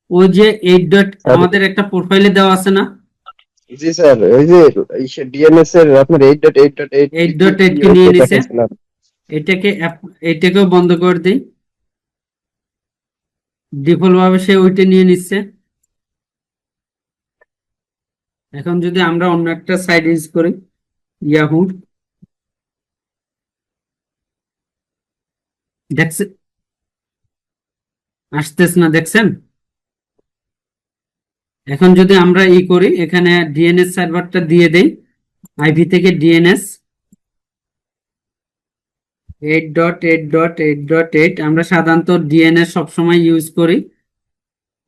ওই যে 8 ডট আর আমাদের একটা প্রোফাইলে দেওয়া আছে না, জি স্যার, ওই যে ডিএনএস এর আপনার 8.8.8 8.8 কে নিয়ে নিছে। এটাকেও বন্ধ করে দিই, ডিফল্ট ভাবে সে ওইটা নিয়ে নিচ্ছে। এখন যদি আমরা অন্য একটা সাইট ইউজ করি, ইয়াহু, দেখছে আসতেছে না, দেখছেন? এখন যদি আমরা করি, এখানে ডিএনএস সার্ভারটা দিয়ে দেই, আইভি থেকে ডিএনএস 8.8.8.8, আমরা সাধারণত ডিএনএস সবসময় ইউজ করি।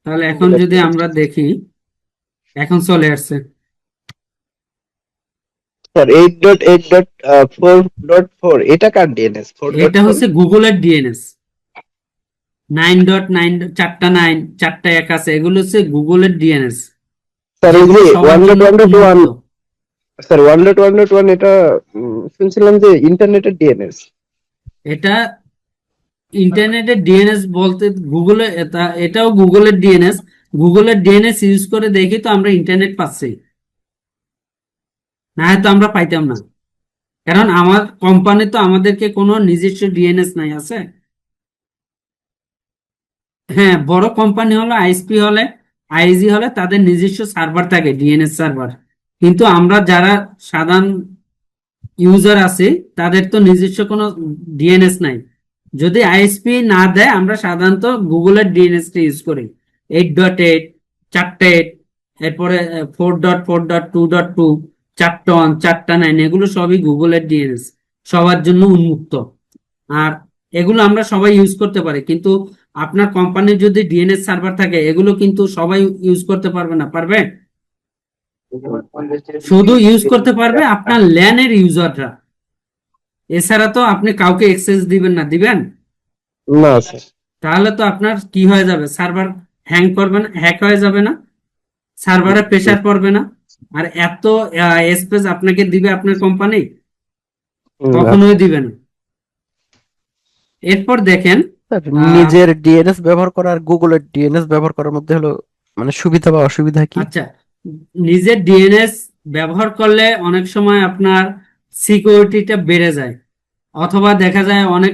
তাহলে এখন যদি আমরা দেখি, এখন চলে আসছে। স্যার 8.8.4.4 এটা কার ডিএনএস? এটা হচ্ছে গুগলের ডিএনএস 9.9, চারটা 9, চারটা 1 আছে, এগুলো হচ্ছে গুগলের ডিএনএস, স্যার ওই যেগুলো যে সবার জন্য 1.1.1 উন্মুক্ত। স্যার 1.1.1 এটা শুনছিলাম যে ইন্টারনেটের ডিএনএস। এটা ইন্টারনেটের ডিএনএস বলতে গুগলে এটাও গুগলের ডিএনএস। গুগলের ডিএনএস ইউজ করে দেখি তো আমরা ইন্টারনেট পাচ্ছি, না হয়তো আমরা পাইতাম না, কারণ আমার কোম্পানি তো আমাদেরকে কোনো নিজস্ব ডিএনএস নাই আছে। হ্যাঁ, বড় কোম্পানি হলে, আইএসপি হলে, আইজি হলে তাদের নিজস্ব সার্ভার থাকে, ডিএনএস সার্ভার। কিন্তু আমরা যারা সাধারণ ইউজার আছি, তাদের তো নিজস্ব কোনো ডিএনএস নাই। যদি আইএসপি না দেয়, আমরা সাধারণত গুগলের ডিএনএস টা ইউজ করি। 8.8, চারটা 8, এরপরে 4.4.2.2, চারটা 1, চারটা 9, এগুলো সবই গুগলের ডিএনএস, সবার জন্য উন্মুক্ত। আর এগুলো আমরা সবাই ইউজ করতে পারি, কিন্তু আপনার কোম্পানির যদি ডিএনএস সার্ভার থাকে, এগুলো কিন্তু সবাই ইউজ করতে পারবে না, পারবে? শুধু ইউজ করতে পারবে আপনার ল্যানের ইউজাররা, এছাড়া তো আপনি কাউকে এক্সেস দিবেন না, দিবেন? না স্যার। তাহলে তো আপনার কি হয়ে যাবে, সার্ভার হ্যাং করবে না, হ্যাক হয়ে যাবে না, সার্ভারে প্রেসার পড়বে না। আর এত স্পেস আপনাকে দিবে আপনার কোম্পানি? কখনোই দিবে না। এরপর দেখেন, স্যার, আহ, নিজের ডিএনএস ব্যবহার করা আর গুগলের ডিএনএস ব্যবহার করার মধ্যে হলো মানে সুবিধা বা অসুবিধা কি? আচ্ছা, নিজের ডিএনএস ব্যবহার করলে অনেক সময় আপনার সিকিউরিটিটা বেড়ে যায়, অথবা দেখা যায় অনেক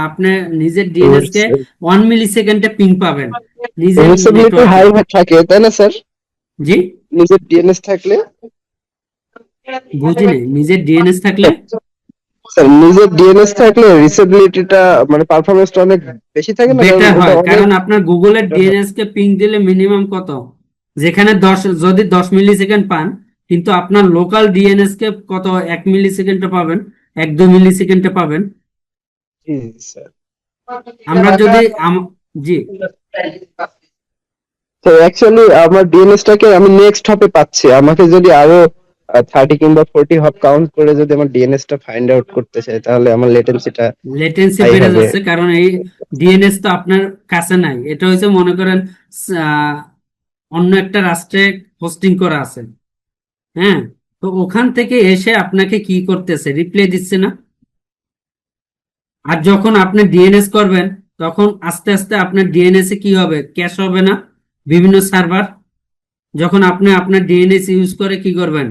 আপনি নিজের ডিএনএস কে 1 মিলি সেকেন্ডে পিং পাবেন নিজের রিউজেবিলিটি নেটওয়ার্কে। হাই থাকে তাই না স্যার? জি, নিজের ডিএনএস থাকলে বুঝিনি, নিজের ডিএনএস থাকলে স্যার, নিজের ডিএনএস থাকলে রিসেবিলিটিটা মানে পারফরম্যান্সটা অনেক বেশি থাকে না, কারণ বেটার ওটা হয়, অনেক কারণ আপনার গুগলের ডিএনএস কে পিং দিলে মিনিমাম কত, যেখানে 10, যদি 10 মিলি সেকেন্ড পান, কিন্তু আপনার লোকাল ডিএনএস কে কত 1 মিলি সেকেন্ডে পাবেন, 1-2 মিলি সেকেন্ডে পাবেন। জি স্যার। আমরা যদি জি, তো অ্যাকচুয়ালি আমার ডিএনএসটাকে আমি নেক্সট হপে পাচ্ছি, আমাকে যদি আরো 30 কিংবা 40 হপ কাউন্ট করে যদি আমার ডিএনএসটা ফাইন্ড আউট করতে চাই, তাহলে আমার লেটেন্সিটা লেটেন্সি হাই বেড়ে হবে। যাচ্ছে, কারণ এই ডিএনএস তো আপনার কাছে নাই, এটা হচ্ছে মনে করেন আহ, অন্য একটা রাষ্ট্রে হোস্টিং করা আছে। হ্যাঁ, তো ওখান থেকে এসে আপনাকে কি করতেছে, রিপ্লাই দিচ্ছে না। আর যখন আপনি ডিএনএস করবেন, তখন আস্তে আস্তে আপনার ডিএনএস এ কি হবে, ক্যাশ হবে না বিভিন্ন সার্ভার। যখন আপনি আপনার ডিএনএস ইউজ করে কি করবেন,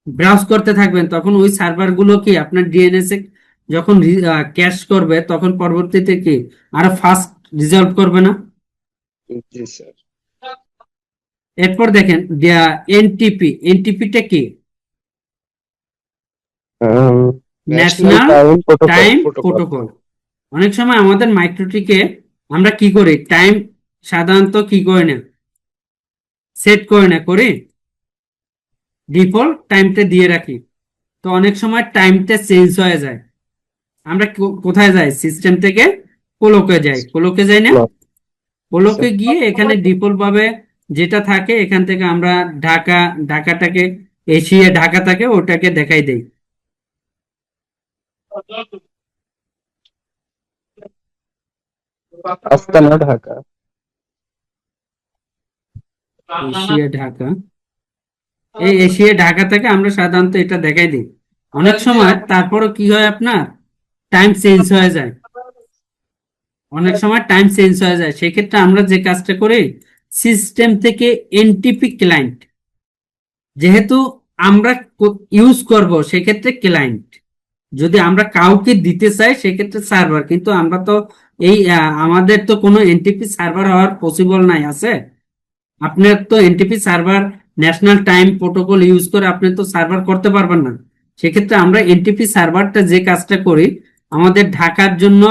ব্রাউজ করতে থাকবেন, তখন ওই সার্ভার গুলো কি আপনার ডিএনএস এ যখন ক্যাশ করবে, তখন পরবর্তীতে কি আরো ফাস্ট রিজলভ করবে না। জি স্যার। এরপর দেখেন এনটিপি, এনটিপিটা কি, national national time time protocol. Protocol. অনেক সময় আমাদের মাইক্রোটিকে আমরা কি করি, টাইম সাধারণত কি করে না, সেট করে না, করি ডিফল্ট টাইমটা দিয়ে রাখি। তো অনেক সময় টাইমটা চেঞ্জ হয়ে যায়, আমরা কোথায় যাই, সিস্টেম থেকে কোলোকে যাই, কোলোকে যাই না, কোলোকে গিয়ে এখানে ডিফল্ট ভাবে যেটা থাকে এখান থেকে আমরা ঢাকা, ঢাকাটাকে, এশিয়া ঢাকা থাকে ওটাকে দেখাই দেই। আস্তানা ঢাকা। এশিয়া ঢাকা, এই এশিয়া ঢাকা থেকে আমরা সাধারণত এটা দেখাই দিই। অনেক সময় তারপরও কি হয়, আপনার টাইম চেঞ্জ হয়ে যায়, অনেক সময় টাইম চেঞ্জ হয়ে যায়। সেক্ষেত্রে আমরা যে কাজটা করি, সিস্টেম থেকে এনটিপি ক্লায়েন্ট, যেহেতু আমরা ইউজ করব সেক্ষেত্রে ক্লায়েন্ট, যদি আমরা কাউকে দিতে চাই সেক্ষেত্রে সার্ভার, কিন্তু আমরা তো এই আমাদের তো কোনো এনটিপি সার্ভার হওয়ার পসিবল নাই আছে। আপনার তো NTP server national time protocol use করে আপনি তো সার্ভার করতে পারবেন না। সেক্ষেত্রে আমরা এনটিপি সার্ভারটা যে কাজটা করি, আমাদের ঢাকার জন্য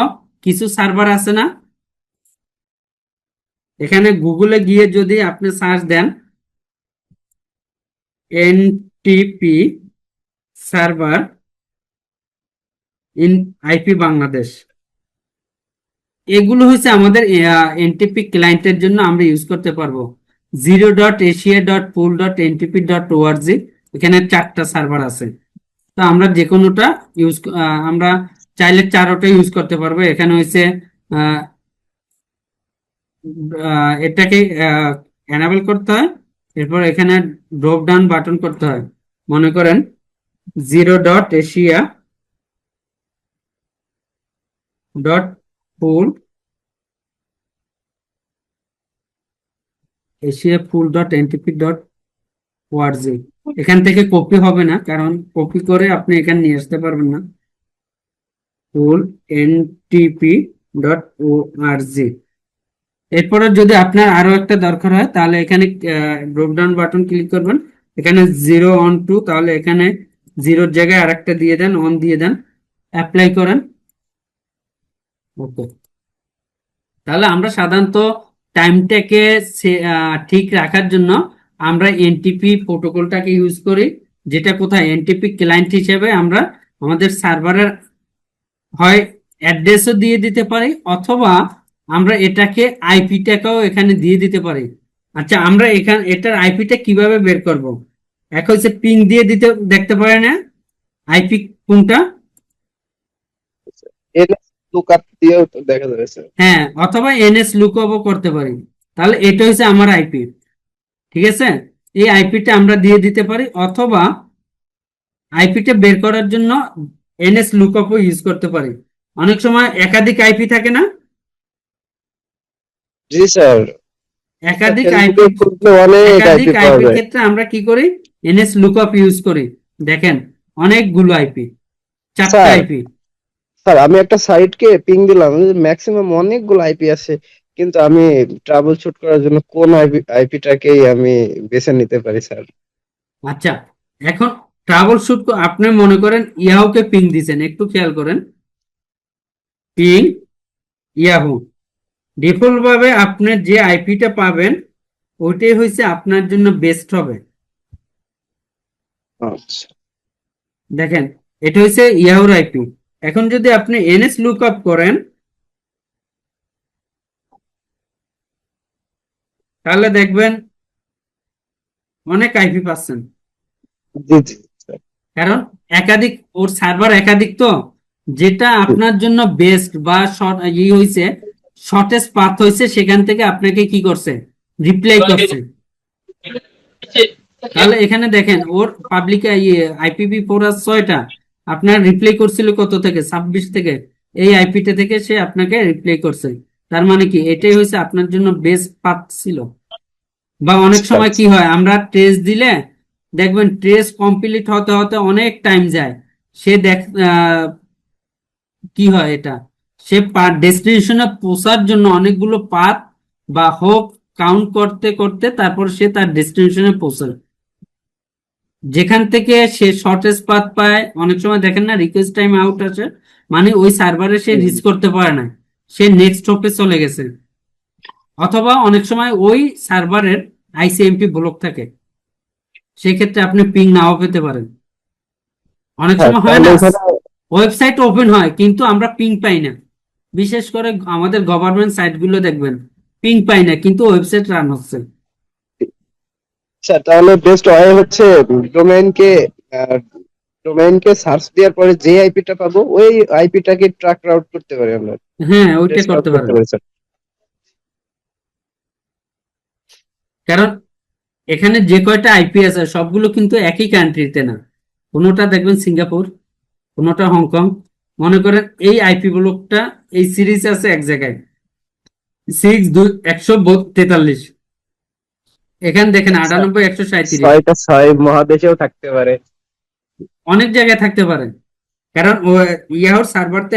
কিছু সার্ভার আছে না, এখানে গুগলে গিয়ে যদি আপনি সার্চ দেন NTP server in IP Bangladesh, এগুলো হচ্ছে আমাদের এনটিপি ক্লায়েন্টের জন্য আমরা ইউজ করতে পারবো। 0.asia.pool.ntp.org, এখানে 4টা সার্ভার আছে। তো আমরা যে কোনোটা ইউজ, আমরা চাইলে 4টা ইউজ করতে পারবো। এখানে হচ্ছে এটাকে এনাবেল করতে হয়, এরপর এখানে ড্রপ ডাউন বাটন করতে হয়। মনে করেন 0.asia.pool asiapool.ntp.org, এখান থেকে কপি হবে না, কারণ কপি করে আপনি এখানে নিয়ে আসতে পারবেন না। pool.ntp.org, এরপরে যদি আপনার আরো একটা দরকার হয় তাহলে এখানে ড্রপ ডাউন বাটন ক্লিক করবেন, এখানে 0 on 2, তাহলে এখানে 0-র জায়গায় আরেকটা দিয়ে দেন, অন দিয়ে দেন, অ্যাপ্লাই করেন। ওকে, তাহলে আমরা সাধারণত টাইমটাকে ঠিক রাখার জন্য আমরা এনটিপি প্রোটোকলটাকে ইউজ করি, যেটা কোথায় এনটিপি ক্লায়েন্ট হিসেবে আমরা আমাদের সার্ভারের হয় অ্যাড্রেসও দিয়ে দিতে পারি, অথবা আমরা এটাকে আইপিটাকেও এখানে দিয়ে দিতে পারি। আচ্ছা, আমরা এখানে এটার আইপিটা কিভাবে বের করব? এক হচ্ছে পিং দিয়ে দিতে, দেখতে পারে না আইপি কোনটা? এনএস লুকআপ দিয়েও তো দেখা যাবে স্যার। হ্যাঁ, অথবা এনএস লুকআপও করতে পারি। তাহলে এটা হচ্ছে আমার আইপি, ঠিক আছে? এই আইপিটা আমরা দিয়ে দিতে পারি, অথবা আইপিটা বের করার জন্য এনএস লুকআপও ইউজ করতে পারি। অনেক সময় একাধিক আইপি থাকে না, জি স্যার, একাধিক আইপি, ফেসবুকে খুঁজলে অনেক একাধিক আইপি পাওয়া আইপির যায়। ক্ষেত্রে আমরা কি করি, এনএস লুকআপ ইউজ করি। দেখেন অনেকগুলো আইপি, 4টা স্যার আইপি। স্যার আমি একটা সাইটকে পিং দিলাম, ম্যাক্সিমাম অনেকগুলো আইপি আছে, কিন্তু আমি ট্রাবল শুট করার জন্য কোন আইপিটাকেই আমি বেছে নিতে পারি স্যার? আচ্ছা, এখন ট্রাবল শুট আপনি মনে করেন ইয়াহুকে পিং দিছেন, একটু খেয়াল করেন, পিং ইয়াহু, ডিফল্ট ভাবে আপনি যে আইপিটা পাবেন ওইটাই হচ্ছে আপনার জন্য বেস্ট হবে। আচ্ছা দেখেন এটা হচ্ছে ইয়াহুর আইপি। এখন যদি আপনি এনএস লুকআপ করেন তাহলে দেখবেন অনেক আইপি পাচ্ছেন, জি জি স্যার। কারণ একাধিক, ওর সার্ভার একাধিক, তো যেটা আপনার জন্য বেস্ট বা হয়েছে শর্টেস্ট পাথ হয়েছে, সেখান থেকে আপনাকে কি করছে, রিপ্লাই করছে। তাহলে এখানে দেখেন ওর পাবলিক IPv4 আর 6টা, আপনার রিপ্লাই করছিল কত থেকে, 26 থেকে, এই আইপিটা থেকে সে আপনাকে রিপ্লাই করছে। তার মানে কি এটাই হয়েছে আপনার জন্য বেস্ট পাথ ছিল। বা অনেক সময় কি হয়, আমরা ট্রেস দিলে দেখবেন ট্রেস কমপ্লিট হতে হতে অনেক টাইম যায়, সে কি হয় এটা, সে ডেস্টিনেশনে পৌঁছার জন্য অনেকগুলো পাথ বা হোপ কাউন্ট করতে করতে তারপর সে তার ডেস্টিনেশনে পৌঁছায়। যেখান থেকে সে শর্টেস্ট পাথ পায়, অনেক সময় দেখেন না রিকোয়েস্ট টাইম আউট আছে, মানে ওই সার্ভারে সে রিচ করতে পারে না, সে নেক্সট হোপে চলে গেছে। অথবা অনেক সময় ওই সার্ভারের আইসিএমপি ব্লক থাকে, সেক্ষেত্রে আপনি পিং নাও পেতে পারেন। অনেক হ্যাঁ, সময় হয় তাহলে না, এখানে ওয়েবসাইট ওপেন হয় কিন্তু আমরা পিং পাই না, বিশেষ করে আমাদের গভর্নমেন্ট সাইটগুলো দেখবেন পিং পাই না কিন্তু ওয়েবসাইট রান হচ্ছে। স্যার তাহলে বেস্ট ওয়ে হচ্ছে ডোমেইনকে ডোমেইনকে সার্চ দেওয়ার পরে যে আইপিটা পাবো ওই আইপিটাকে ট্র্যাক রাউট করতে পারি আমরা, হ্যাঁ, ওইটা ট্রেস আউট করতে করতে পারেন, পারি স্যার। কারণ এখানে যে কয়টা আইপি আছে সবগুলো কিন্তু একই কান্ট্রিতে না, কোনোটা দেখবেন সিঙ্গাপুর, কোনোটা হংকং। মনে করেন এই আইপি ব্লকটা, এই সিরিজ আছে এক জায়গায় 143, এখানে দেখেন 98, 137, 6 মহাদেশেও থাকতে পারে। অনেক জায়গায় থাকতে পারে। কারণ ইয়াহর সার্ভার তো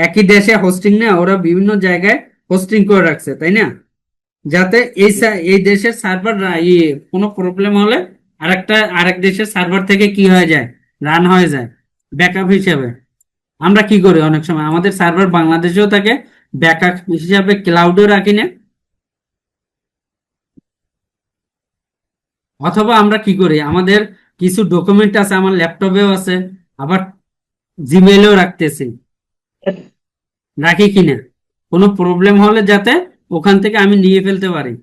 একই দেশে হোস্টিং না, ওরা বিভিন্ন জায়গায় হোস্টিং করে রাখছে, তাই না? যাতে এই দেশের সার্ভার কোনো প্রবলেম হলে আরেক দেশের সার্ভার থেকে কি হয়ে যায়, রান হয়ে যায় ব্যাকআপ হিসেবে। আমরা কি করি অনেক সময় আমাদের সার্ভার বাংলাদেশেও থাকে, ব্যাকআপ হিসাবে ক্লাউডেও রাখি না, অথবা আমরা কি করি আমাদের কিছু ডকুমেন্ট আছে আমার ল্যাপটপেও আছে, আবার জিমেইলেও রাখতেছি, রাখি কিনা কোনো প্রবলেম হলে যাতে ওখান থেকে আমি নিয়ে ফেলতে পারি।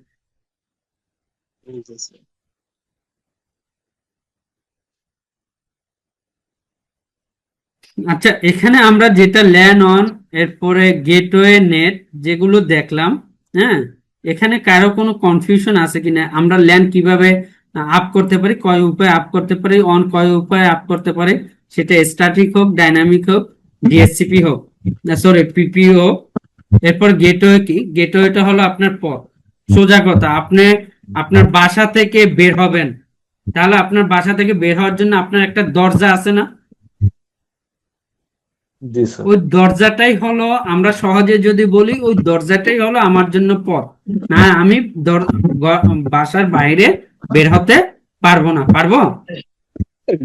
আচ্ছা, এখানে আমরা যেটা ল্যান অন, এরপরে গেটওয়ে নেট যেগুলো দেখলাম, হ্যাঁ, এখানে কারো কোনো কনফিউশন আছে কিনা, আমরা ল্যান কিভাবে আপ করতে পারি, কয় উপায়ে আপ করতে পারি, অন কয় উপায়ে আপ করতে পারি, সেটা স্ট্যাটিক হোক, ডাইনামিক হোক, ডিএসসিপি হোক, সরি পিপি হোক। এরপর গেটওয়ে কি, গেটওয়েটা হলো আপনার পথ, সোজা কথা, আপনি আপনার বাসা থেকে বের হবেন, তাহলে আপনার বাসা থেকে বের হওয়ার জন্য আপনার একটা দরজা আছে না, জি স্যার। ওই দরজাটাই হলো, আমরা সহজে যদি বলি ওই দরজাটাই হলো আমার জন্য পথ। না আমি বাসার বাইরে বের হতে পারবো না, পারবো?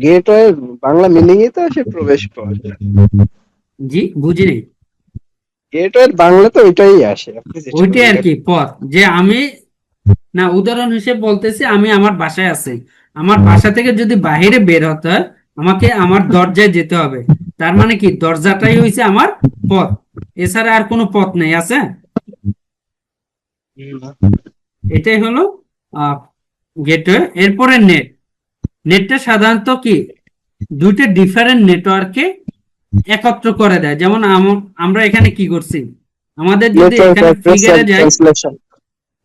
গেটওয়ে বাংলা মিনিংই তো আসে প্রবেশ পথ। জি বুঝিনি। গেটওয়ে বাংলা তো ওইটাই আসে, আপনি যেটা ওইটাই আর বললেন। কি পথ, যে আমি, না উদাহরণ হিসেবে বলতেছি, আমি আমার বাসায় আছি, আমার বাসা থেকে যদি বাইরে বের হতে হয় আমাকে আমার দরজায় যেতে হবে, তার মানে কি দরজাটাই হয়েছে আমার পথ, এছাড়া আর কোনো পথ নেই, আছে? এটাই হলো গেটওয়ে। এরপরে নেট, নেটটা সাধারণত কি দুইটা ডিফারেন্ট নেটওয়ার্কে একত্র করে দেয়। যেমন আমরা এখানে কি করছি, আমাদের যদি নেটওয়ার্ক এখানে অ্যাড্রেস ফিগারে এন্ড যাই, ট্রান্সলেশন।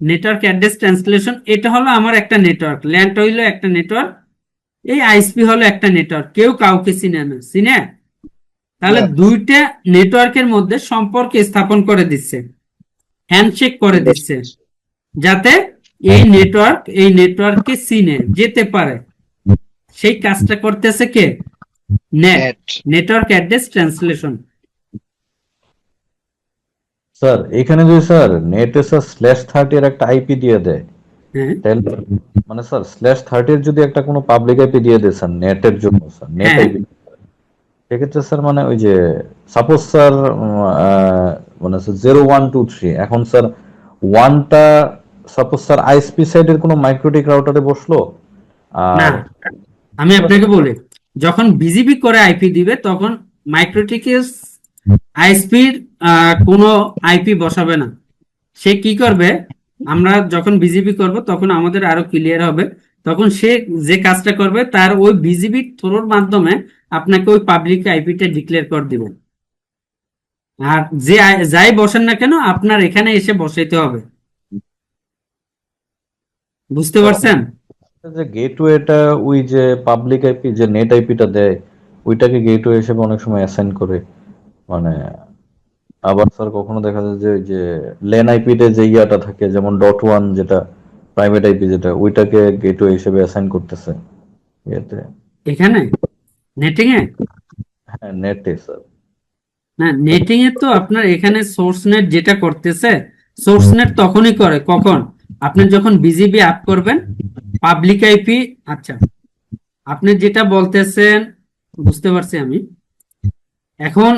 নেটওয়ার্ক অ্যাড্রেস ট্রান্সলেশন, এটা হলো আমার একটা নেটওয়ার্ক, ল্যান্ড হইলো একটা নেটওয়ার্ক, এই আইএসপি হলো একটা নেটওয়ার্ক, কেউ কাউকে চিনে না, চিনে? তাহলে দুইটা নেটওয়ার্কের মধ্যে সম্পর্ক স্থাপন করে দিচ্ছে, হ্যান্ডশেক করে দিচ্ছে, যাতে এই নেটওয়ার্ককে চিনে যেতে পারে। সেই কাজটা করতেছে কে? Net, network address translation. Sir এখানে যদি স্যার নেটে স্যার /30 এর একটা আইপি দিয়ে দেয়, হ্যাঁ তাহলে মানে স্যার /30 এর যদি একটা কোনো পাবলিক আইপি দিয়ে দেয় স্যার নেটের জন্য, স্যার নেট হ্যাঁ আইপি, সেক্ষেত্রে স্যার মানে ওই যে সাপোজ স্যার মানে 0123, এখন স্যার ওয়ানটা সাপোজ স্যার আইএসপি সাইডের কোনো মাইক্রোটিক রাউটারে বসলো, না, আর আমি আপনাকে বলি, যখন বিজিবি করে আইপি দিবে তখন মাইক্রোটিকেস আইএসপির কোনো আইপি বসাবে না। সে কি করবে, আমরা যখন বিজিবি করব তখন আমাদের আরো ক্লিয়ার হবে, তখন সে যে কাজটা করবে তার ওই বিজিবি থ্রোর মাধ্যমে আপনাকে ওই পাবলিক আইপিটা ডিক্লেয়ার করে দিবে। আর যাই বসেন না কেন আপনার এখানে এসে বসাইতে হবে, বুঝতে পারছেন? যে গেটওয়েটা ওই যে পাবলিক আইপি যে নেট আইপিটা দেয়, ওইটাকে গেটওয়ে হিসেবে অনেক সময় অ্যাসাইন করে, মানে আবার স্যার কখনো দেখা যায় যে ওই যে লেন আইপিতে যে ইয়াটা থাকে যেমন .1 যেটা প্রাইভেট আইপি যেটা, ওইটাকে গেটওয়ে হিসেবে অ্যাসাইন করতেছে ইয়েতে। এখানে নেটিং এ, হ্যাঁ নেটে স্যার। না নেটিং এ তো আপনার এখানে সোর্স নেট যেটা করতেছে, সোর্স নেট তখনই করে কখন আপনি যখন বিজিবি আপ করবেন পাবলিক আইপি। আচ্ছা, আপনি যেটা বলতেছেন বুঝতে পারছি আমি। এখন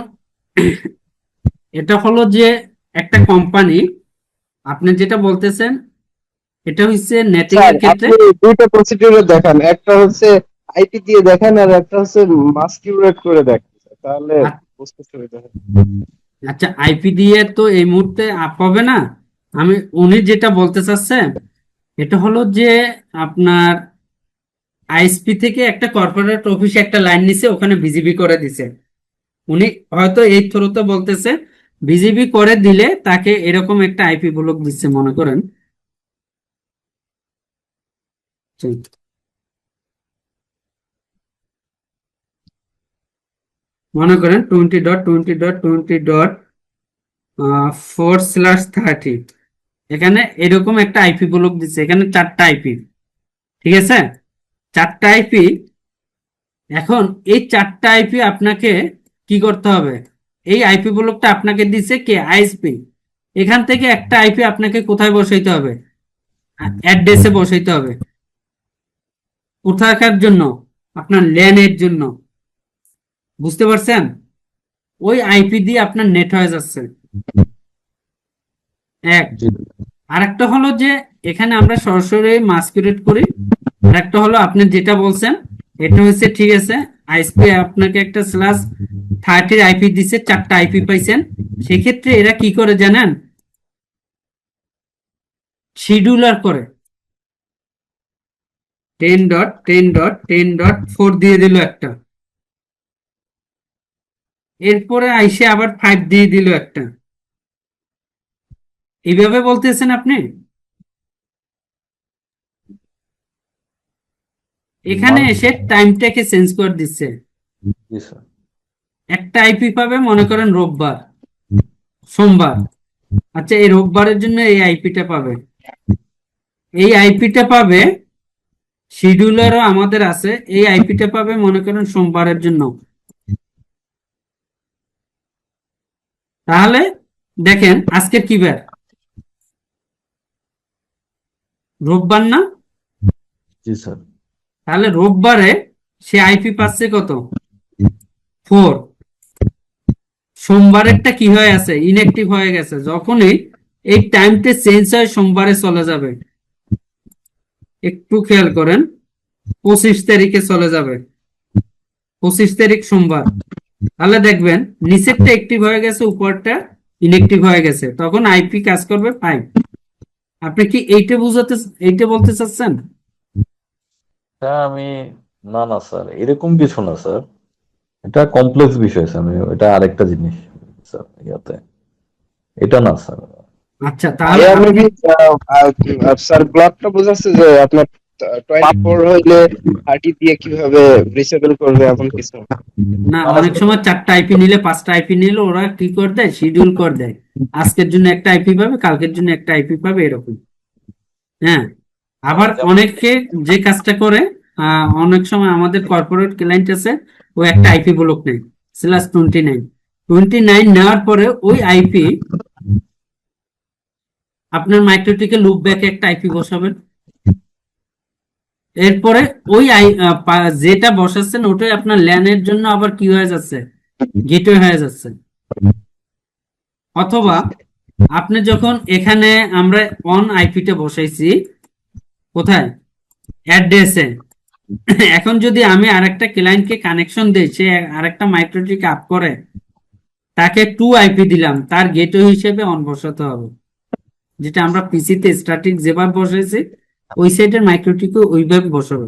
এটা হলো যে একটা কোম্পানি, আপনি যেটা বলতেছেন এটা হচ্ছে নেটিং স্যার এর ক্ষেত্রে। আপনি দুইটা প্রসিডিউরে দেখান, একটা হচ্ছে আইপি দিয়ে দেখান আর একটা হচ্ছে মাস্কিউরেট করে দেখান, তাহলে আ- বুঝতে সুবিধা হবে। আচ্ছা, আইপি দিয়ে তো এই মুহূর্তে আপ হবে না, উনি যেটা বলতে চাচ্ছে এটা হলো যে আপনার আইএসপি থেকে একটা কর্পোরেট অফিসে একটা লাইন নিছে, ওখানে বিজিবি করে দিছে, উনি হয়তো এই থ্রুতে বলতেছে বিজিবি করে দিলে তাকে এরকম একটা আইপি ব্লক দিচ্ছে মনে করেন, মনে করেন 20.20.20.4/30 এখানে এরকম একটা আইপি ব্লক দিচ্ছে, এখানে 4টা আইপি, ঠিক আছে, 4টা আইপি। এখন এই 4টা আইপি আপনাকে কি করতে হবে, এই আইপি ব্লকটা আপনাকে দিচ্ছে কে, আইএসপি। এখান থেকে একটা আইপি আপনাকে কোথায় বসাইতে হবে, অ্যাড্রেসে বসাইতে হবে। কোথাকার জন্য, আপনার ল্যানের জন্য, বুঝতে পারছেন? ওই আইপি দিয়ে আপনার নেট হয়ে যাচ্ছে এক। জি আরেকটা হলো যে এখানে আমরা সরাসরি মাস্কুরেট করি। আরেকটা হলো আপনি যেটা বলছেন এটা হচ্ছে ঠিক আছে, আইএসপি আপনাকে একটা /30 আইপি দিচ্ছে, 4টা আইপি পাইছেন। সেক্ষেত্রে এরা কি করে জানেন, শিডিউলার করে 10.10.10.4 দিয়ে দিল একটা, এরপরে আইসে আবার 5 দিয়ে দিল একটা। এইভাবে বলতেছেন আপনি, এখানে মানে এসে টাইমটাকে চেঞ্জ করে দিচ্ছে। জি স্যার একটা আইপি পাবে মনে করেন রোববার, সোমবার, আচ্ছা এই রোববারের জন্য এই আইপিটা পাবে, এই আইপিটা পাবে, শিডিউলারও আমাদের আছে, এই আইপিটা পাবে মনে করেন সোমবারের জন্য। তাহলে দেখেন আজকের কি বার, রোববার না? জি স্যার তাহলে রোববারে সে আইপি পাচ্ছে কত, 4। সোমবারেরটা কি হয়ে আছে, ইনঅ্যাক্টিভ হয়ে গেছে। যখনই এই টাইমটা চেঞ্জ হয় সোমবারে চলে যাবে, একটু খেয়াল করেন, 25 তারিখে চলে যাবে, 25 তারিখ সোমবার। তাহলে দেখবেন নিচেরটা অ্যাক্টিভ হয়ে গেছে, উপরটা ইনঅ্যাক্টিভ হয়ে গেছে, তখন আইপি কাজ করবে 5। আপনি কি এইটা বলতে চাচ্ছেন? হ্যাঁ আমি না না স্যার এরকম কিছু না স্যার, এটা কমপ্লেক্স বিষয় স্যার, আমি এটা আরেকটা জিনিস স্যার ইয়াতে, এটা না স্যার। আচ্ছা তাহলে ভাইয়া আপনি, মেবি স্যার ব্লকটা বোঝাচ্ছে যে আপনার 24 হইলে 30 দিয়ে কিভাবে রিচেবল করবে এমন কিছু। না, মানে অনেক সময় 4টা আইপি নিলে 5টা আইপি নিলে ওরা কি করে দেয়, শিডিউল করে দেয়, আজকের জন্য একটা আইপি পাবে, কালকের জন্য একটা আইপি পাবে, এরকম। হ্যাঁ, আবার যেমন অনেকে যে কাজটা করে, অনেক সময় আমাদের কর্পোরেট ক্লায়েন্ট আছে, ও একটা আইপি ব্লক নেয় /29 নেওয়ার পরে ওই আইপি আপনার মাইক্রোটিকে লুপ ব্যাকে একটা আইপি বসাবেন, এরপরে ওই যেটা বসাচ্ছেন ওটাই আপনার ল্যানের জন্য আবার কি হয়ে যাচ্ছে, গেটওয়ে হয়ে যাচ্ছে। অথবা আপনি যখন এখানে আমরা অন আইপিটা বসাইছি কোথায়, অ্যাড্রেসে, এখন যদি আমি আরেকটা ক্লায়েন্টকে কানেকশন দিই, সে আরেকটা মাইক্রোটিক আপ করে, তাকে 2 আইপি দিলাম, তার গেটওয়ে হিসেবে অন বসাতে হবে, যেটা আমরা পিসিতে স্ট্যাটিক যেভাবে বসাইছি ওই সাইডের মাইক্রোটিকে ওইভাবে বসাবে।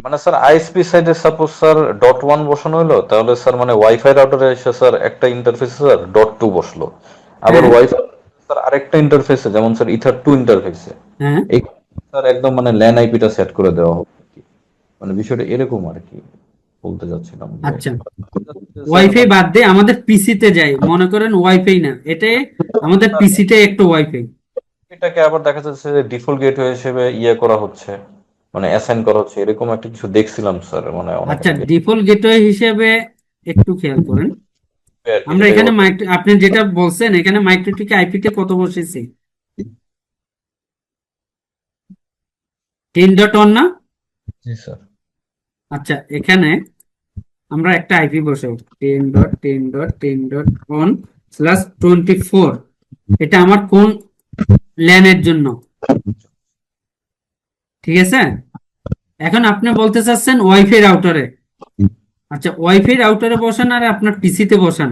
মানে স্যার আইএসপি সাইডে সাপোজ স্যার .1 বসানো হলো, তাহলে স্যার মানে ওয়াইফাই রাউটারে এসে স্যার একটা ইন্টারফেসে স্যার .2 বসলো, আবার হ্যাঁ, ওয়াইফাই স্যার আরেকটা ইন্টারফেসে যেমন স্যার ইথার 2 ইন্টারফেসে হ্যাঁ, এই স্যার একদম মানে ল্যান আইপিটা সেট করে দেওয়া হবে আর কি। মানে বিষয়টা এরকম আর কি বলতে যাচ্ছিলাম যে আচ্ছা স্যার ওয়াইফাই বাদ দিয়ে আমাদের পিসিতে যাই, মনে করেন ওয়াইফাই না, এটা আমাদের পিসিতে একটা ওয়াইফাই। এটাকে আবার দেখা যাচ্ছে যে ডিফল্ট গেটওয়ে হিসেবে ইয়ে করা হচ্ছে, মানে অ্যাসাইন করা হচ্ছে, এরকম একটা কিছু দেখছিলাম স্যার মানে অনেক আচ্ছা আগে ডিফল্ট গেটওয়ে হিসেবে একটু খেয়াল করেন, আর কি, আমরা যেটাকে এখানে আপনি যেটা বলছেন এখানে মাইক্রোটিকে আইপিতে কত বসেছি, 10.1 না? জি স্যার আচ্ছা এখানে আমরা একটা আইপি বসাই 10.10.10.1/24, এটা আমার কোন ল্যানের জন্য, ঠিক আছে। এখন আপনি বলতে চাচ্ছেন ওয়াইফাই রাউটারে, আচ্ছা ওয়াইফাই রাউটারে বসান আর আপনার পিসিতে বসান,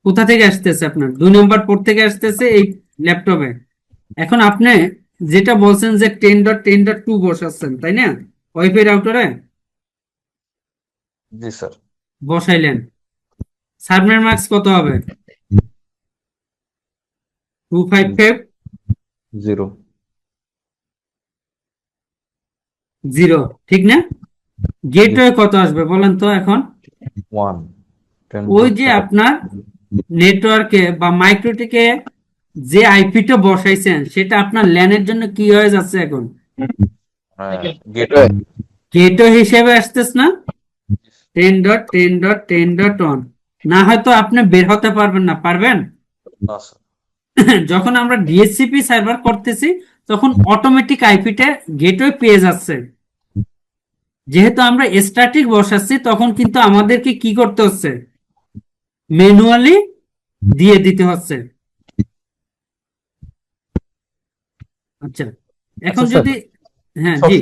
কোথা থেকে আসতেছে, আপনার 2 নম্বর পোর্ট থেকে আসতেছে এই ল্যাপটপে। এখন আপনি যেটা বলছেন যে 10.10.2 বসাচ্ছেন তাই না, ওয়াইফাই রাউটারে জি স্যার বসাইলেন, সাবনেট মার্কস কত হবে, 255, 0 0, ঠিক না? গেটওয়ে কত আসবে বলেন তো এখন? 1 ওই যে আপনার নেটওয়ার্কে বা মাইক্রোটিকে যে আইপিটা বসাইছেন সেটা আপনার ল্যানের জন্য কি হয়ে যাচ্ছে এখন? গেটওয়ে গেটওয়ে হিসেবে আসতেছ না? 10.10.10.1 না হয়তো আপনি বের হতে পারবেন না, পারবেন? না স্যার যখন আমরা ডিএসসিপি সার্ভার করতেছি তখন অটোমেটিক আইপিটা গেটওয়ে পেয়ে যাচ্ছে। যেহেতু আমরা স্ট্যাটিক বসাচ্ছি তখন কিন্তু আমাদেরকে কি করতে হচ্ছে? ম্যানুয়ালি দিয়ে দিতে হচ্ছে। আচ্ছা, এখন আচ্ছা, স্যার, যদি হ্যাঁ সব জি,